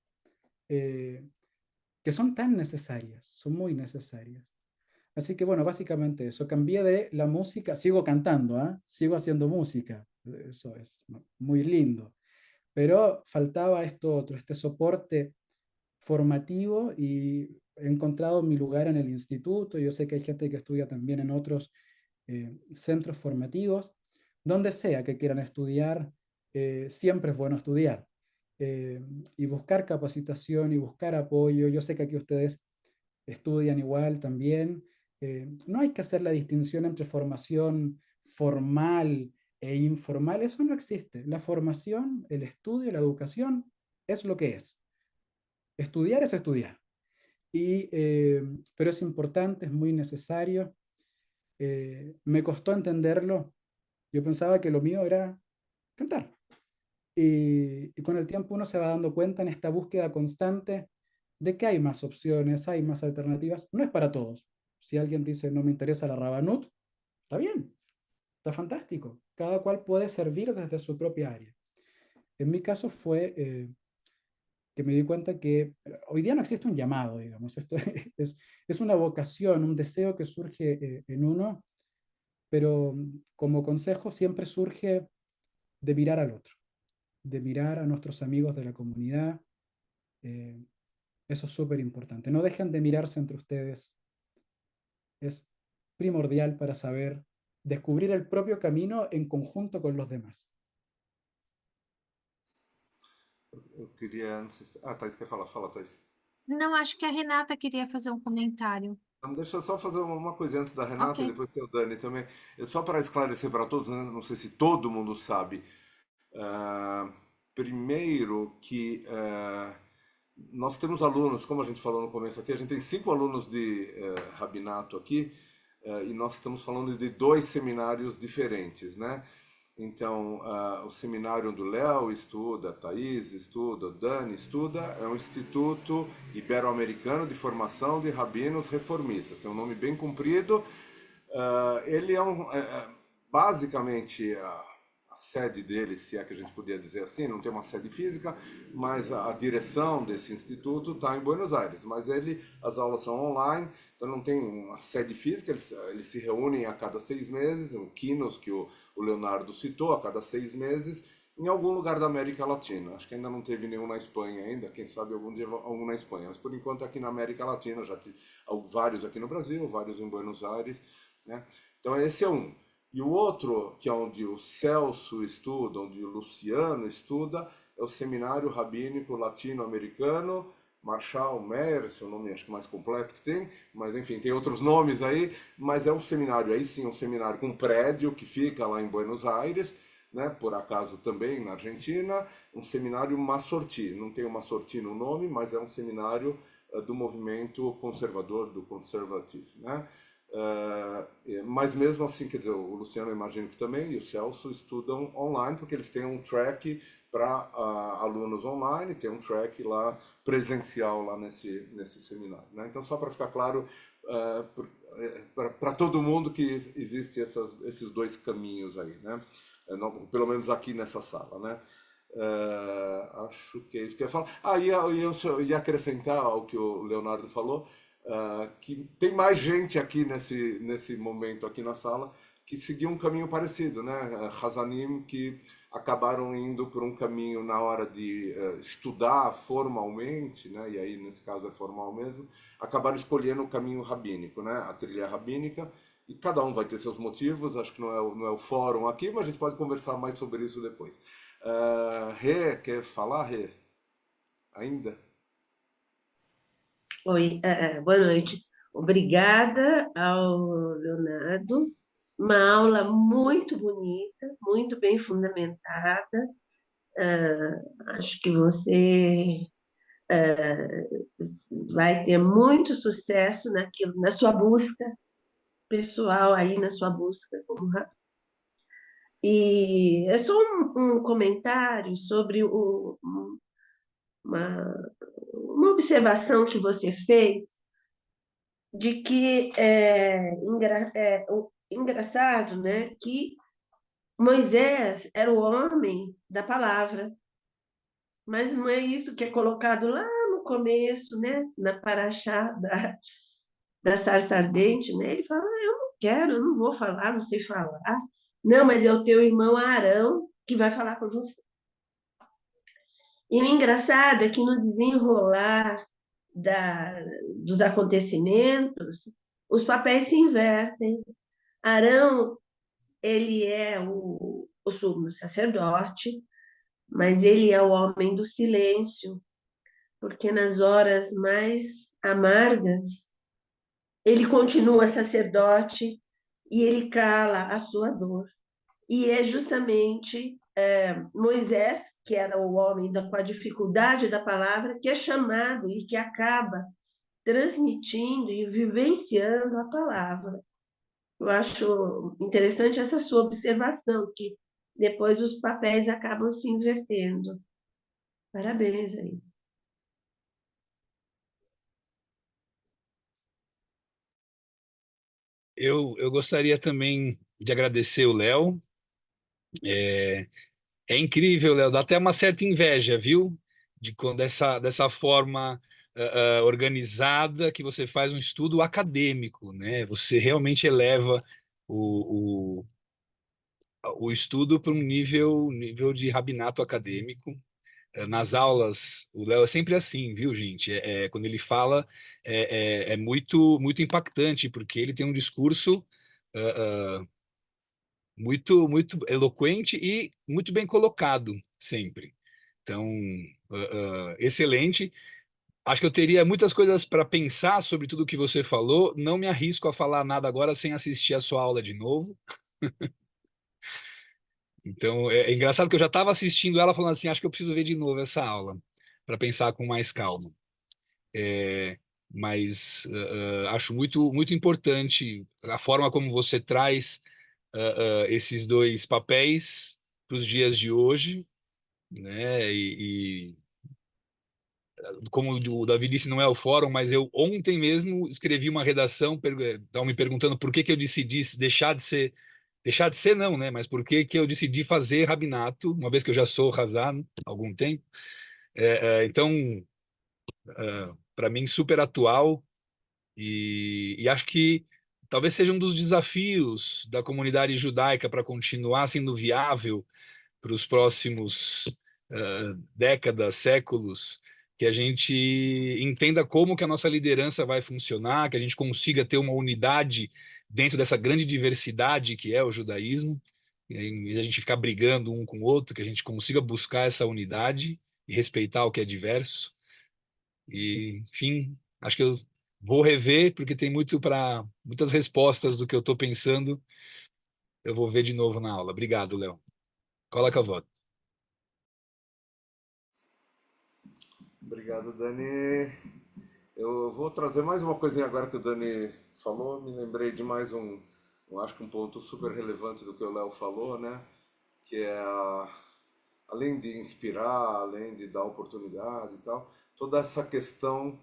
eh, que son tan necesarias, son muy necesarias. Así que bueno, básicamente eso. Cambié de la música, sigo cantando, ¿ah? Sigo haciendo música, eso es muy lindo. Pero faltaba esto otro, este soporte formativo y he encontrado mi lugar en el instituto. Yo sé que hay gente que estudia también en otros centros formativos. Donde sea que quieran estudiar, siempre es bueno estudiar eh, y buscar capacitación y buscar apoyo. Yo sé que aquí ustedes estudian igual también. No hay que hacer la distinción entre formación formal e informal, eso no existe. La formación, el estudio, la educación es lo que es. Estudiar es estudiar. Pero es importante, es muy necesario. Me costó entenderlo. Yo pensaba que lo mío era cantar. Y con el tiempo uno se va dando cuenta en esta búsqueda constante de que hay más opciones, hay más alternativas. No es para todos. Si alguien dice no me interesa la Rabanut, está bien, está fantástico. Cada cual puede servir desde su propia área. En mi caso fue que me di cuenta que hoy día no existe un llamado, digamos. Esto es una vocación, un deseo que surge en uno, pero como consejo siempre surge de mirar al otro, de mirar a nuestros amigos de la comunidad. eh, Eso es súper importante. No dejen de mirarse entre ustedes. Es primordial para saber descubrir el propio camino en conjunto con los demás. Eu queria. Não sei se... Ah, Thaís quer falar? Fala, Thaís. Não, acho que a Renata queria fazer um comentário. Então, deixa eu só fazer uma coisa antes da Ok. Renata e depois tem o Dani também. Só para esclarecer para todos, né? Não sei se todo mundo sabe. Ah, primeiro que nós temos alunos, como a gente falou no começo aqui, a gente tem 5 alunos de rabinato aqui e nós estamos falando de 2 seminários diferentes, né? Então, o seminário onde o Léo estuda, a Thaís estuda, o Dani estuda, é um Instituto Ibero-Americano de Formação de Rabinos Reformistas. Tem um nome bem comprido. Ele é basicamente a sede dele, se é que a gente podia dizer assim, não tem uma sede física, mas a direção desse instituto está em Buenos Aires. Mas as aulas são online, então não tem uma sede física, eles se reúnem a cada 6 meses, um Quinos que o Leonardo citou, a cada 6 meses, em algum lugar da América Latina. Acho que ainda não teve nenhum na Espanha ainda, quem sabe algum dia algum na Espanha. Mas por enquanto aqui na América Latina, já tive vários aqui no Brasil, vários em Buenos Aires, né? Então esse é um. E o outro, que é onde o Celso estuda, onde o Luciano estuda, é o Seminário Rabínico Latino-Americano Marshall Meyer, esse é o nome acho que mais completo que tem, mas enfim, tem outros nomes aí, mas é um seminário, aí sim, um seminário com um prédio que fica lá em Buenos Aires, né, por acaso também na Argentina, um seminário Massorti, não tem o Massorti no nome, mas é um seminário do movimento conservador, do conservative, né? Mas mesmo assim, quer dizer, o Luciano eu imagino que também, e o Celso estudam online, porque eles têm um track para alunos online, tem um track lá presencial lá nesse seminário, né? Então, só para ficar claro para todo mundo que existem esses dois caminhos aí, né? Pelo menos aqui nessa sala, né? Acho que é isso que eu ia falar. Eu ia acrescentar ao que o Leonardo falou, que tem mais gente aqui nesse momento aqui na sala que seguiu um caminho parecido, né? Hazanim que acabaram indo por um caminho na hora de estudar formalmente, né? E aí nesse caso é formal mesmo, acabaram escolhendo o caminho rabínico, né? A trilha rabínica. E cada um vai ter seus motivos, acho que não é o fórum aqui, mas a gente pode conversar mais sobre isso depois. Rê, quer falar, Rê? Ainda? Oi, boa noite. Obrigada ao Leonardo. Uma aula muito bonita, muito bem fundamentada. Acho que você vai ter muito sucesso naquilo, na sua busca pessoal aí, na sua busca como e é só um comentário sobre uma observação que você fez de que o engraçado, né, que Moisés era o homem da palavra, mas não é isso que é colocado lá no começo, né, na paraxá da sarça ardente, né? Ele fala, eu não quero, eu não vou falar, não sei falar. Não, mas é o teu irmão Arão que vai falar com você. E o engraçado é que no desenrolar da, dos acontecimentos, os papéis se invertem. Arão, ele é o sumo sacerdote, mas ele é o homem do silêncio, porque nas horas mais amargas, ele continua sacerdote e ele cala a sua dor. E é justamente Moisés, que era o homem com a dificuldade da palavra, que é chamado e que acaba transmitindo e vivenciando a palavra. Eu acho interessante essa sua observação, que depois os papéis acabam se invertendo. Parabéns aí. Eu gostaria também de agradecer o Léo. É incrível, Léo, dá até uma certa inveja, viu? De quando dessa forma organizada que você faz um estudo acadêmico, né? Você realmente eleva o, o estudo para um nível de rabinato acadêmico. Nas aulas, o Léo é sempre assim, viu, gente? Quando ele fala, é muito impactante, porque ele tem um discurso muito eloquente e muito bem colocado, sempre. Então, excelente. Acho que eu teria muitas coisas para pensar sobre tudo que você falou. Não me arrisco a falar nada agora sem assistir a sua aula de novo. Então, é engraçado que eu já estava assistindo ela falando assim, acho que eu preciso ver de novo essa aula para pensar com mais calma. É, mas acho muito importante a forma como você traz esses dois papéis para os dias de hoje, né? E como o Davi disse, não é o fórum, mas eu ontem mesmo escrevi uma redação, estavam me perguntando por que que eu decidi deixar de ser não, né? Mas por que que eu decidi fazer rabinato, uma vez que eu já sou Hazan há algum tempo. Então, para mim, super atual e acho que talvez seja um dos desafios da comunidade judaica para continuar sendo viável para os próximos décadas, séculos, que a gente entenda como que a nossa liderança vai funcionar, que a gente consiga ter uma unidade dentro dessa grande diversidade que é o judaísmo, e em vez de a gente ficar brigando um com o outro, que a gente consiga buscar essa unidade e respeitar o que é diverso. E, enfim, acho que eu vou rever, porque tem muitas respostas do que eu estou pensando. Eu vou ver de novo na aula. Obrigado, Léo. Coloca a voto. Obrigado, Dani. Eu vou trazer mais uma coisinha agora que o Dani falou. Me lembrei de mais acho que um ponto super relevante do que o Léo falou, né? Que é além de inspirar, além de dar oportunidade e tal, toda essa questão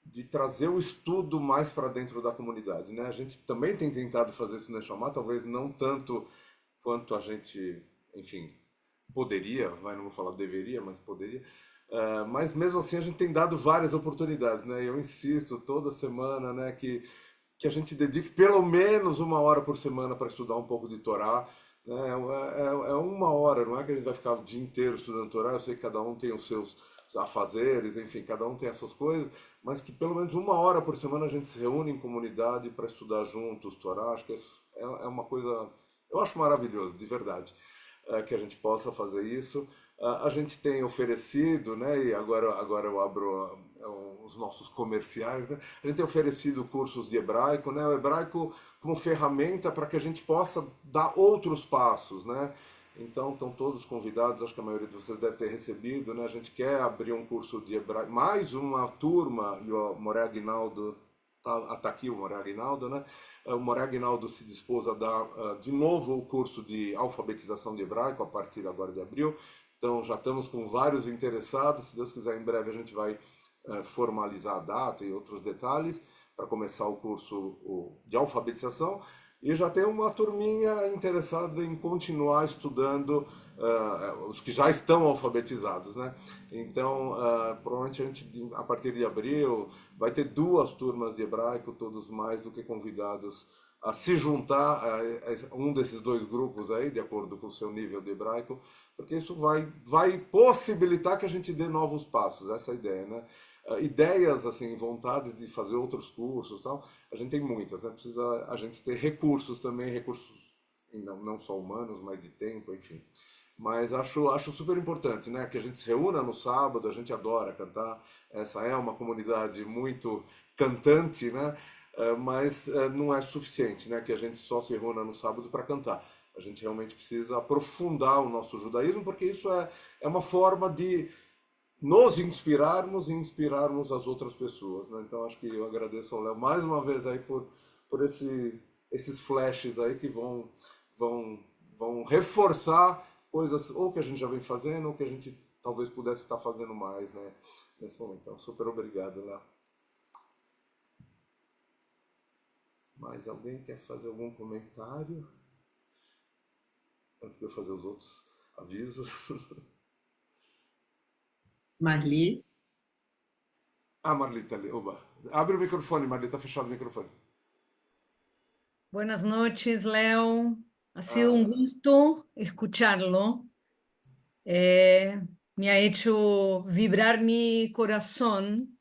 de trazer o estudo mais para dentro da comunidade, né? A gente também tem tentado fazer isso no Neshama, talvez não tanto quanto a gente, enfim, poderia, não vou falar deveria, mas poderia. Mas mesmo assim a gente tem dado várias oportunidades, né? Eu insisto toda semana, né, que a gente dedique pelo menos 1 hora por semana para estudar um pouco de Torá, né? É 1 hora, não é que a gente vai ficar o dia inteiro estudando Torá. Eu sei que cada um tem os seus afazeres, enfim, cada um tem as suas coisas, mas que pelo menos 1 hora por semana a gente se reúne em comunidade para estudar juntos Torá. Acho que isso é uma coisa, eu acho maravilhoso, de verdade, que a gente possa fazer isso. A gente tem oferecido, né, e agora eu abro os nossos comerciais, né? A gente tem oferecido cursos de hebraico, né? O hebraico como ferramenta para que a gente possa dar outros passos, né? Então estão todos convidados, acho que a maioria de vocês deve ter recebido, né? A gente quer abrir um curso de hebraico, mais uma turma, e o Moré Aguinaldo tá aqui, o Moré Aguinaldo, né? O Moré Aguinaldo se dispôs a dar de novo o curso de alfabetização de hebraico a partir agora de abril. Então já estamos com vários interessados. Se Deus quiser, em breve a gente vai formalizar a data e outros detalhes para começar o curso de alfabetização. E já tem uma turminha interessada em continuar estudando, os que já estão alfabetizados, né? Então, provavelmente a gente, a partir de abril, vai ter 2 turmas de hebraico, todos mais do que convidados a se juntar a um desses 2 grupos aí, de acordo com o seu nível de hebraico, porque isso vai possibilitar que a gente dê novos passos, essa é a ideia, né? Ideias, assim, vontades de fazer outros cursos, tal, a gente tem muitas, né? Precisa a gente ter recursos também, recursos não só humanos, mas de tempo, enfim. Mas acho super importante, né, que a gente se reúna no sábado. A gente adora cantar, essa é uma comunidade muito cantante, né? Mas não é suficiente, né, que a gente só se reúna no sábado para cantar. A gente realmente precisa aprofundar o nosso judaísmo, porque isso é uma forma de nos inspirarmos e inspirarmos as outras pessoas, né? Então acho que eu agradeço ao Léo mais uma vez aí por esses flashes aí que vão reforçar coisas ou que a gente já vem fazendo ou que a gente talvez pudesse estar fazendo mais, né, nesse momento. Então, super obrigado, Léo. Mais alguém quer fazer algum comentário antes de eu fazer os outros avisos? Marli, Marli tá ali. Oba. Abre o microfone, Marli, tá fechado o microfone. Buenas noches, Leo. Ha sido un Ah, gusto escucharlo. Me ha hecho vibrar mi corazón,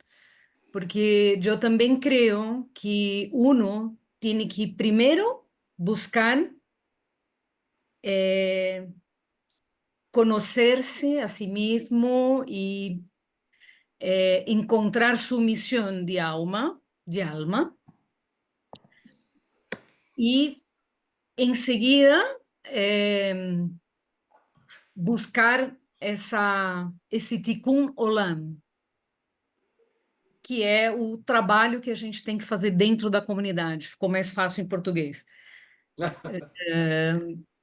porque yo también creo que uno tiene que primero buscar eh, conocerse a sí mismo y encontrar su misión de alma, y enseguida buscar esse tikkun olam, que é o trabalho que a gente tem que fazer dentro da comunidade. Ficou mais fácil em português.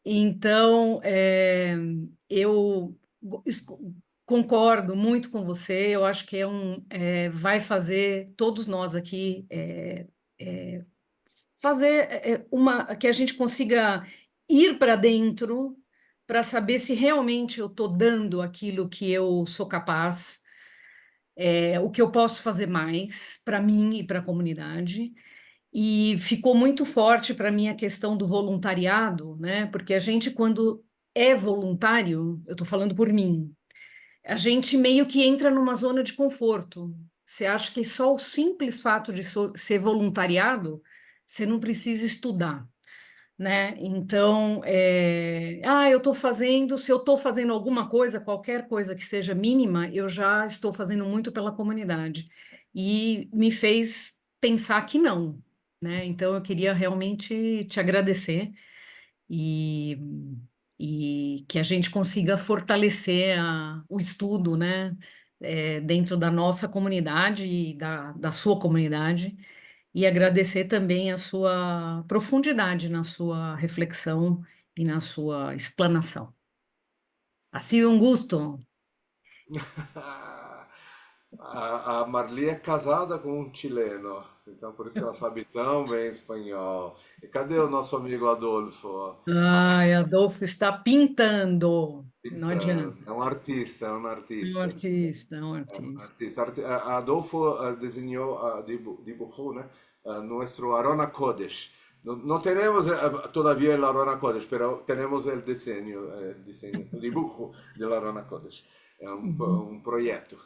Então, eu concordo muito com você. Eu acho que vai fazer todos nós aqui fazer que a gente consiga ir para dentro para saber se realmente eu estou dando aquilo que eu sou capaz, o que eu posso fazer mais para mim e para a comunidade. E ficou muito forte para mim a questão do voluntariado, né? Porque a gente, quando é voluntário, eu estou falando por mim, a gente meio que entra numa zona de conforto. Você acha que só o simples fato de ser voluntariado, você não precisa estudar, né? Então, se eu estou fazendo alguma coisa, qualquer coisa que seja mínima, eu já estou fazendo muito pela comunidade. E me fez pensar que não, né? Então, eu queria realmente te agradecer e, e que a gente consiga fortalecer o estudo, né? Dentro da nossa comunidade e da sua comunidade e agradecer também a sua profundidade na sua reflexão e na sua explanação. Ha sido un gusto. A Marli é casada com um chileno, então por isso que ela sabe tão bem espanhol. E cadê o nosso amigo Adolfo? Ai, Adolfo está pintando. Não adianta. Pintando. É um artista, é um É um artista. artista, é um artista. Artista. Adolfo diseñó, dibujó, ¿no? Nuestro Arona Kodesh. No, no tenemos todavía el Arona Kodesh, pero tenemos el diseño, el dibujo del Arona Kodesh. É Uhum. um projeto.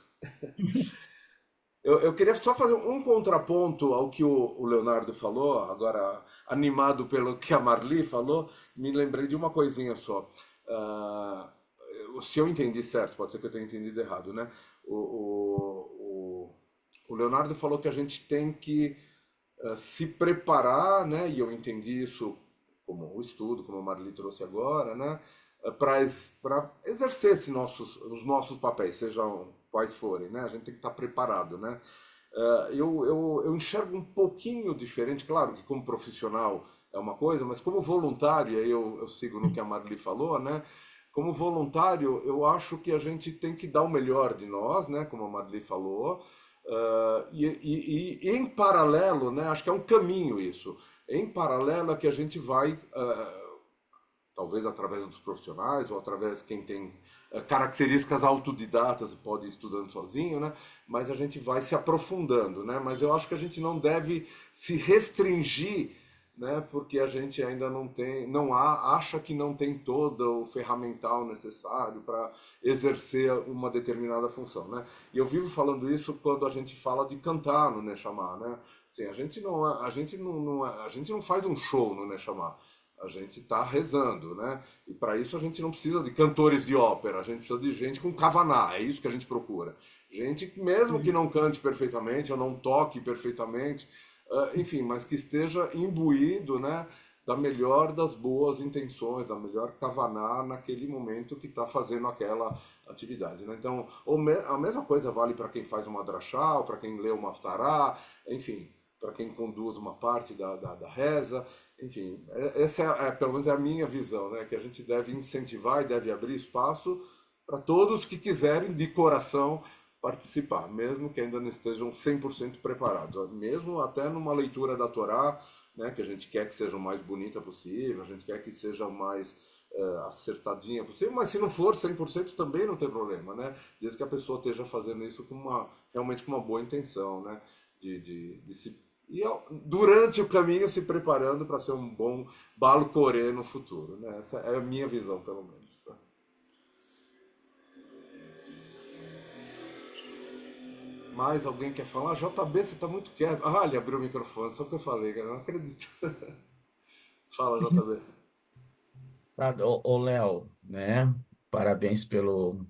Eu queria só fazer um contraponto ao que o Leonardo falou, agora animado pelo que a Marli falou, me lembrei de uma coisinha só. Ah, se eu entendi certo, pode ser que eu tenha entendido errado, né? O Leonardo falou que a gente tem que se preparar, né? E eu entendi isso como o estudo, como a Marli trouxe agora, né? Para exercer os nossos papéis, sejam quais forem, né? A gente tem que estar preparado, né? Eu enxergo um pouquinho diferente, claro que como profissional é uma coisa, mas como voluntário, e aí eu sigo no que a Marli falou, né? Como voluntário, eu acho que a gente tem que dar o melhor de nós, né? Como a Marli falou, e em paralelo, né? Acho que é um caminho isso. Em paralelo é que a gente vai talvez através dos profissionais ou através de quem tem características autodidatas e pode ir estudando sozinho, né? Mas a gente vai se aprofundando, né? Mas eu acho que a gente não deve se restringir, né? Porque a gente ainda acha que não tem todo o ferramental necessário para exercer uma determinada função, né? E eu vivo falando isso quando a gente fala de cantar no Neshama, né? Assim, a gente não faz um show no Neshama. A gente está rezando, né? E para isso a gente não precisa de cantores de ópera, a gente precisa de gente com kavaná, é isso que a gente procura. Gente que mesmo que não cante perfeitamente ou não toque perfeitamente, enfim, mas que esteja imbuído, né, da melhor das boas intenções, da melhor kavaná naquele momento que está fazendo aquela atividade, né? Então, a mesma coisa vale para quem faz uma drachá, para quem lê uma haftará, enfim, para quem conduz uma parte da reza. Enfim, essa pelo menos é a minha visão, né? Que a gente deve incentivar e deve abrir espaço para todos que quiserem de coração participar, mesmo que ainda não estejam 100% preparados, mesmo até numa leitura da Torá, né? Que a gente quer que seja o mais bonita possível, a gente quer que seja o mais acertadinha possível, mas se não for 100% também não tem problema, né? Desde que a pessoa esteja fazendo isso realmente com uma boa intenção, né? De se durante o caminho se preparando para ser um bom balo corê no futuro, né? Essa é a minha visão, pelo menos. Tá? Mais alguém quer falar? JB, você está muito quieto. Ah, ele abriu o microfone, só porque eu falei, cara, não acredito. Fala, JB. Ô, Léo, né? Parabéns pelo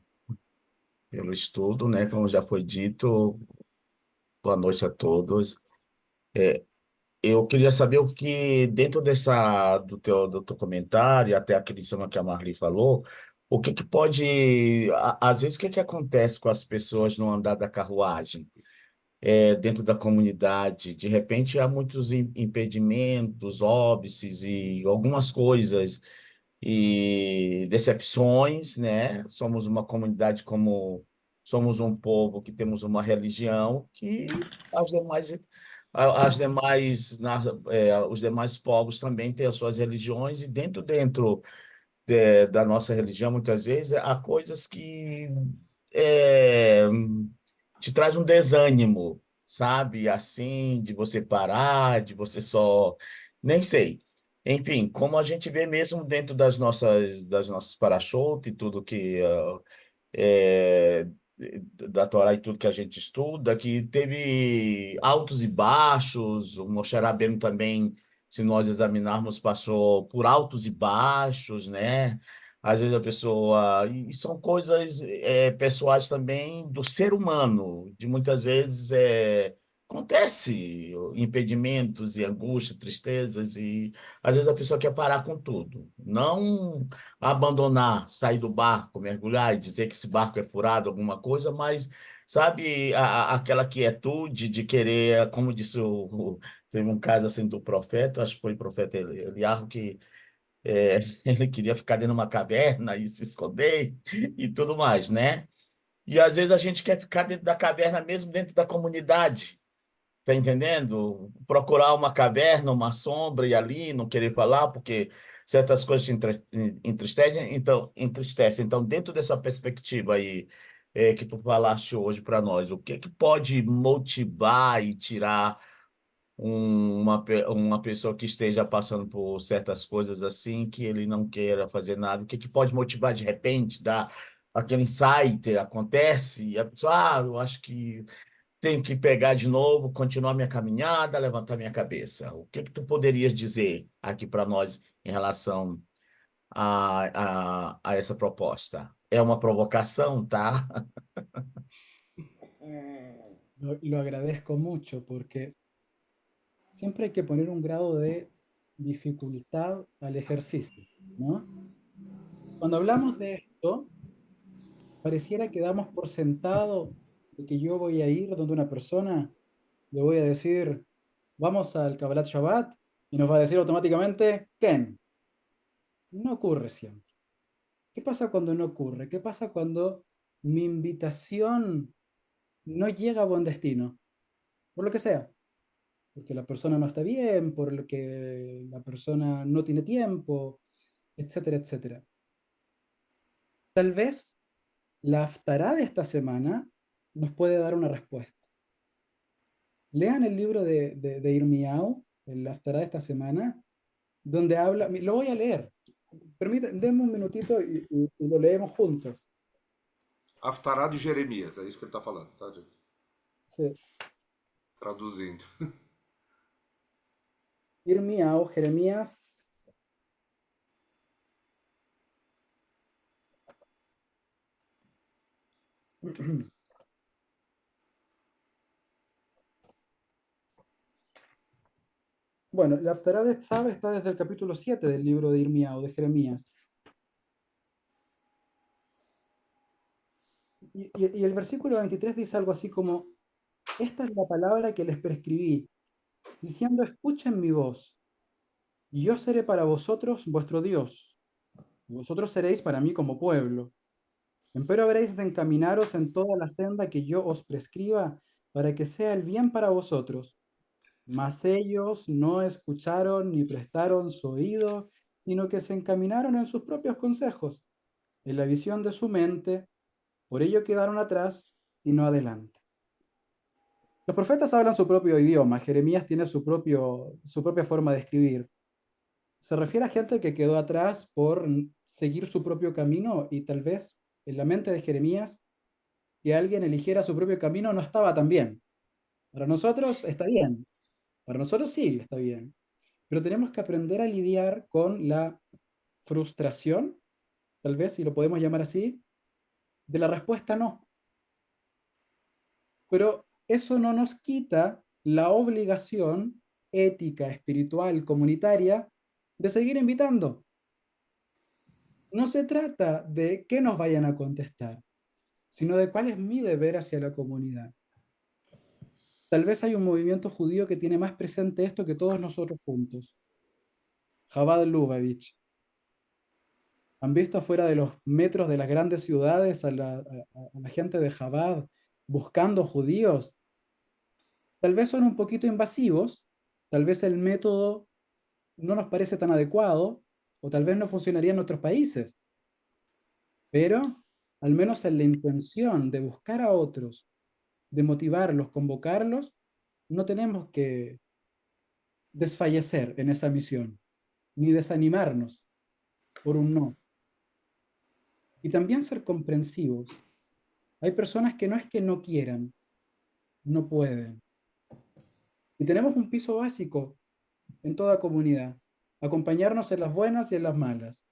estudo, né? Como já foi dito, boa noite a todos. Eu queria saber o que, dentro do teu comentário, e até aquele tema que a Marli falou, o que pode, às vezes, o que acontece com as pessoas no andar da carruagem, dentro da comunidade? De repente, há muitos impedimentos, óbices e algumas coisas e decepções, né? Somos uma comunidade somos um povo que temos uma religião que os demais povos também têm as suas religiões e dentro da nossa religião muitas vezes há coisas que é, te traz um desânimo, sabe? Assim, de você parar, de você só, nem sei. Enfim, como a gente vê mesmo dentro das nossas para-choute e tudo que é, da Torá e tudo que a gente estuda, que teve altos e baixos, o Moshe Rabbeinu também se nós examinarmos, passou por altos e baixos, né? Às vezes a pessoa. E são coisas pessoais também do ser humano, de muitas vezes acontece impedimentos e angústia, tristezas, e às vezes a pessoa quer parar com tudo. Não abandonar, sair do barco, mergulhar e dizer que esse barco é furado, alguma coisa, mas, sabe, aquela quietude de querer, como disse teve um caso assim do profeta, acho que foi o profeta Eliarro, que ele queria ficar dentro de uma caverna e se esconder e tudo mais, né? E às vezes a gente quer ficar dentro da caverna, mesmo dentro da comunidade. Tá entendendo? Procurar uma caverna, uma sombra e ali não querer falar porque certas coisas te entristecem. Então, dentro dessa perspectiva aí que tu falaste hoje para nós, o que que pode motivar e tirar uma pessoa que esteja passando por certas coisas assim, que ele não queira fazer nada? O que que pode motivar de repente, dar aquele insight, acontece, e a pessoa, eu acho que tenho que pegar de novo, continuar minha caminhada, levantar minha cabeça. O que que tu poderias dizer aqui para nós em relação a essa proposta? É uma provocação, tá? Lo agradezco mucho porque siempre hay que poner un grado de dificultad al ejercicio, ¿no? Cuando hablamos de esto, pareciera que damos por sentado de que yo voy a ir donde una persona, le voy a decir, vamos al Kabbalat Shabbat, y nos va a decir automáticamente, Ken. No ocurre siempre. ¿Qué pasa cuando no ocurre? ¿Qué pasa cuando mi invitación no llega a buen destino? Por lo que sea. Porque la persona no está bien, por lo que la persona no tiene tiempo, etcétera, etcétera. Tal vez la haftará de esta semana nos puede dar una respuesta. Lean el libro de Irmiau, el haftará de esta semana, donde habla, lo voy a leer. Denme un minutito y lo leemos juntos. Haftará de Jeremias, é isso que ele está falando, tá, gente? Sí. Traduzindo. Irmiau, Jeremías. Bueno, la Haftará de Tzab está desde el capítulo 7 del libro de Irmiau, de Jeremías. Y el versículo 23 dice algo así como, esta es la palabra que les prescribí, diciendo, escuchen mi voz, y yo seré para vosotros vuestro Dios, y vosotros seréis para mí como pueblo. Empero habréis de encaminaros en toda la senda que yo os prescriba, para que sea el bien para vosotros. Mas ellos no escucharon ni prestaron su oído, sino que se encaminaron en sus propios consejos, en la visión de su mente, por ello quedaron atrás y no adelante. Los profetas hablan su propio idioma, Jeremías tiene su propia forma de escribir. Se refiere a gente que quedó atrás por seguir su propio camino y tal vez en la mente de Jeremías que alguien eligiera su propio camino no estaba tan bien. Para nosotros está bien, para nosotros sí está bien, pero tenemos que aprender a lidiar con la frustración, tal vez si lo podemos llamar así, de la respuesta no. Pero eso no nos quita la obligación ética, espiritual, comunitaria de seguir invitando. No se trata de que nos vayan a contestar, sino de cuál es mi deber hacia la comunidad. Tal vez hay un movimiento judío que tiene más presente esto que todos nosotros juntos. Chabad Lubavitch. ¿Han visto afuera de los metros de las grandes ciudades a la gente de Chabad buscando judíos? Tal vez son un poquito invasivos, tal vez el método no nos parece tan adecuado, o tal vez no funcionaría en nuestros países, pero al menos en la intención de buscar a otros, de motivarlos, convocarlos, no tenemos que desfallecer en esa misión, ni desanimarnos por un no. Y también ser comprensivos. Hay personas que no es que no quieran, no pueden. Y tenemos un piso básico en toda comunidad. Acompañarnos en las buenas y en las malas.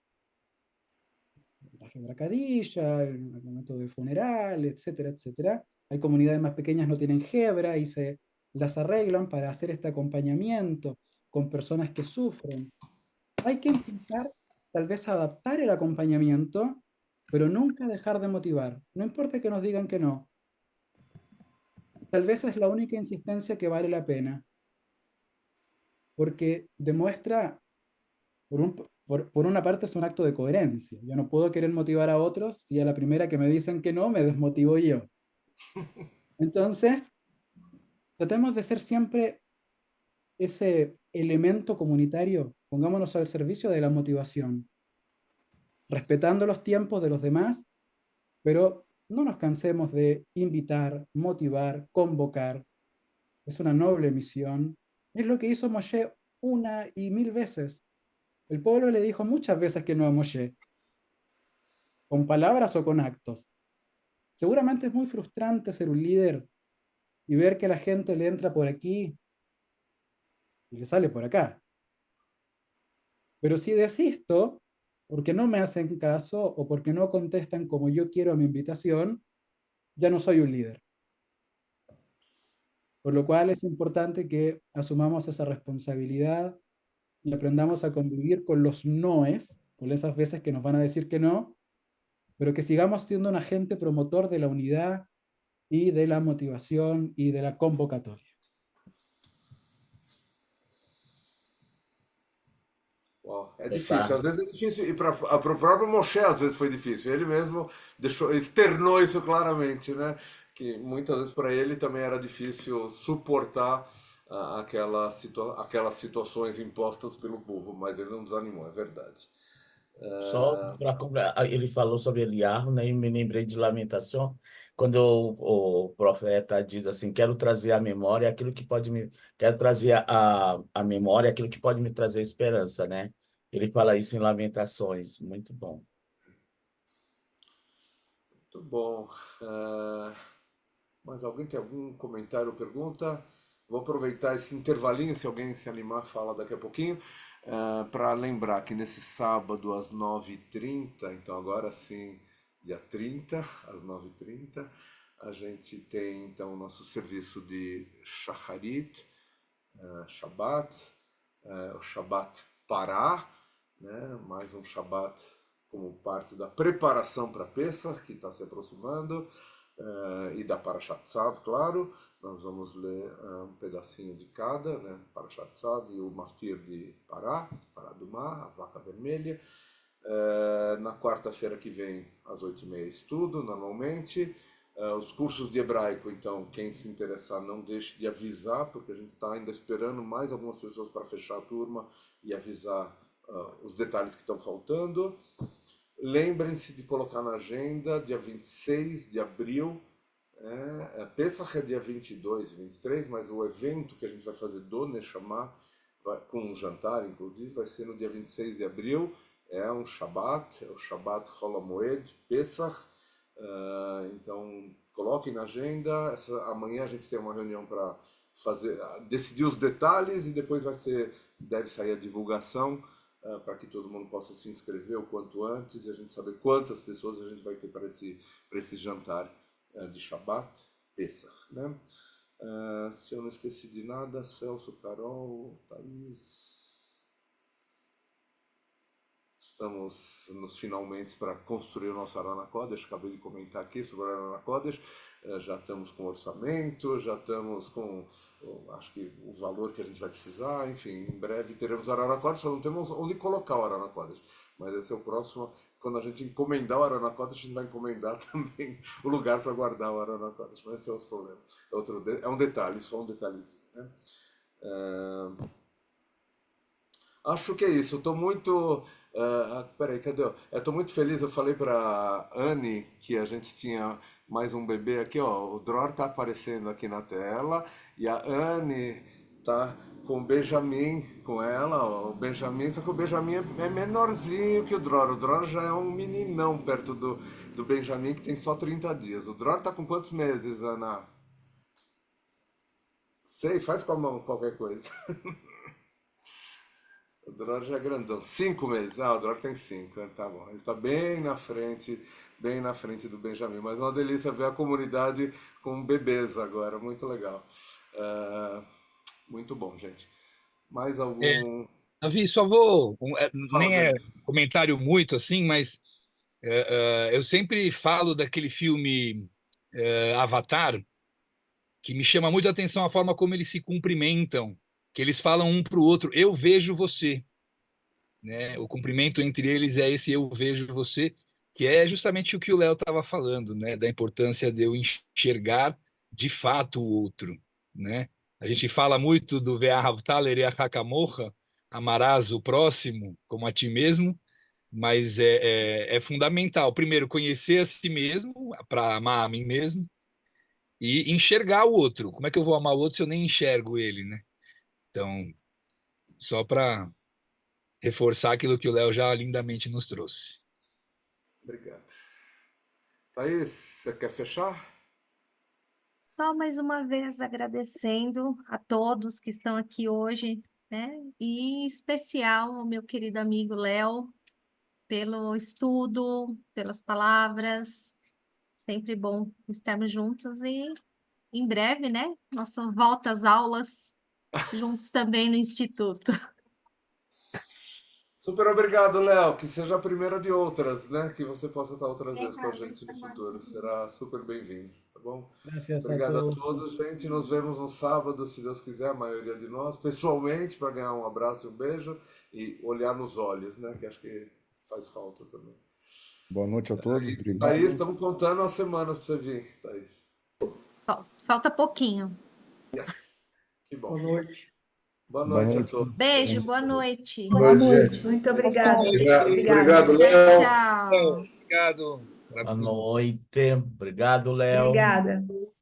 La Hebra Kadisha, el momento de funeral, etcétera, etcétera. Hay comunidades más pequeñas que no tienen Hebra y se las arreglan para hacer este acompañamiento con personas que sufren. Hay que intentar tal vez adaptar el acompañamiento, pero nunca dejar de motivar. No importa que nos digan que no. Tal vez es la única insistencia que vale la pena, porque demuestra, por una parte es un acto de coherencia. Yo no puedo querer motivar a otros si a la primera que me dicen que no, me desmotivo yo. Entonces, tratemos de ser siempre ese elemento comunitario, pongámonos al servicio de la motivación, respetando los tiempos de los demás, pero no nos cansemos de invitar, motivar, convocar. Es una noble misión. Es lo que hizo Moshe una y mil veces. El pueblo le dijo muchas veces que no a Moshe, con palabras o con actos. Seguramente es muy frustrante ser un líder y ver que la gente le entra por aquí y le sale por acá. Pero si desisto, porque no me hacen caso o porque no contestan como yo quiero a mi invitación, ya no soy un líder. Por lo cual es importante que asumamos esa responsabilidad y aprendamos a convivir con los noes, con esas veces que nos van a decir que no, pero que sigamos siendo un agente promotor de la unidad y de la motivación y de la convocatoria. Uau, é difícil, Epa, às vezes é difícil, e para o próprio Moshe às vezes foi difícil, ele mesmo deixou, externou isso claramente, né? Que muitas vezes para ele também era difícil suportar aquelas situações impostas pelo povo, mas ele não desanimou, é verdade. só para ele falou sobre Eliarro, né? E me lembrei de Lamentação, quando o profeta diz assim: quero trazer à memória aquilo que pode me. Quero trazer a memória aquilo que pode me trazer esperança, né? Ele fala isso em Lamentações, muito bom. Muito bom. Mais alguém tem algum comentário ou pergunta? Vou aproveitar esse intervalinho, se alguém se animar, fala daqui a pouquinho, para lembrar que nesse sábado às 9h30, então agora sim, dia 30, às 9h30, a gente tem então o nosso serviço de Shacharit, Shabbat, o Shabbat Pará, né? Mais um Shabbat como parte da preparação para Pesach, que está se aproximando, e da Parashat Tzav, claro. Nós vamos ler um pedacinho de cada, né? Parashat Tzav e o Maftir de Pará, Pará do Mar, a vaca vermelha. Na quarta-feira que vem, às 8h30, estudo, normalmente. Os cursos de hebraico, então, quem se interessar, não deixe de avisar, porque a gente está ainda esperando mais algumas pessoas para fechar a turma e avisar os detalhes que estão faltando. Lembrem-se de colocar na agenda, dia 26 de abril, Pesach é dia 22 e 23, mas o evento que a gente vai fazer do Neshama, com um jantar, inclusive, vai ser no dia 26 de abril, é um Shabbat, é o Shabbat Chol HaMoed, Pesach. Então, coloquem na agenda. Amanhã a gente tem uma reunião para decidir os detalhes e depois deve sair a divulgação para que todo mundo possa se inscrever o quanto antes e a gente saber quantas pessoas a gente vai ter para esse jantar de Shabbat, Pesach, né? Se eu não esqueci de nada, Celso, Carol, Thaís... Estamos nos finalmente para construir o nosso Arana Kodesh. Acabei de comentar aqui sobre o Arana Kodesh. Já estamos com orçamento, já estamos com, acho que o valor que a gente vai precisar. Enfim, em breve teremos o Arana Kodesh, só não temos onde colocar o Arana Kodesh. Mas esse é o próximo. Quando a gente encomendar o Arana Kodesh, a gente vai encomendar também o lugar para guardar o Arana Kodesh. Mas esse é outro problema. É um detalhe, só um detalhezinho, né? Acho que é isso. Estou muito... peraí, cadê? Eu estou muito feliz. Eu falei para Anne que a gente tinha mais um bebê aqui, ó. O Dror está aparecendo aqui na tela e a Anne tá com o Benjamin com ela, ó. O Benjamin, só que o Benjamin é menorzinho que o Dror. O Dror já é um meninão perto do Benjamin, que tem só 30 dias. O Dror tá com quantos meses, Ana? Sei, faz com a mão qualquer coisa. O Dror já é grandão. 5 meses. Ah, o Dror tem 5. Tá bom. Ele tá bem na frente do Benjamin. Mas é uma delícia ver a comunidade com bebês agora. Muito legal. Muito bom, gente. Mais É, algum. Davi, só vou. Fala, Nem é Denis. comentário muito assim, mas eu sempre falo daquele filme Avatar, que me chama muito a atenção a forma como eles se cumprimentam, que eles falam um para o outro, eu vejo você, né? O cumprimento entre eles é esse eu vejo você, que é justamente o que o Léo estava falando, né? Da importância de eu enxergar de fato o outro, né? A gente fala muito do Ve'ahavta l'reacha kamocha, amarás o próximo como a ti mesmo, mas é fundamental, primeiro, conhecer a si mesmo, para amar a mim mesmo, e enxergar o outro. Como é que eu vou amar o outro se eu nem enxergo ele, né? Então, só para reforçar aquilo que o Léo já lindamente nos trouxe. Obrigado. Thaís, você quer fechar? Só mais uma vez agradecendo a todos que estão aqui hoje, né? E em especial ao meu querido amigo Léo, pelo estudo, pelas palavras. Sempre bom estarmos juntos e em breve, né? Nossa volta às aulas, juntos também no Instituto. Super obrigado, Léo. Que seja a primeira de outras, né? Que você possa estar outras vezes com a gente no futuro. Será super bem-vindo, tá bom? Gracias a Obrigado a todos. todos, gente. Nos vemos no sábado, se Deus quiser, a maioria de nós, pessoalmente, para ganhar um abraço e um beijo e olhar nos olhos, né? Que acho que faz falta também. Boa noite a todos, Thaís, obrigado. estamos contando as semanas para você vir, Thaís. Falta pouquinho. Yes. Que bom. Boa noite. Boa Boa noite a noite. todos. Beijo, boa noite. Boa noite. Muito obrigada. Obrigado, Tchau, Léo. tchau. Obrigado. Boa noite. Obrigado, Léo. Obrigada.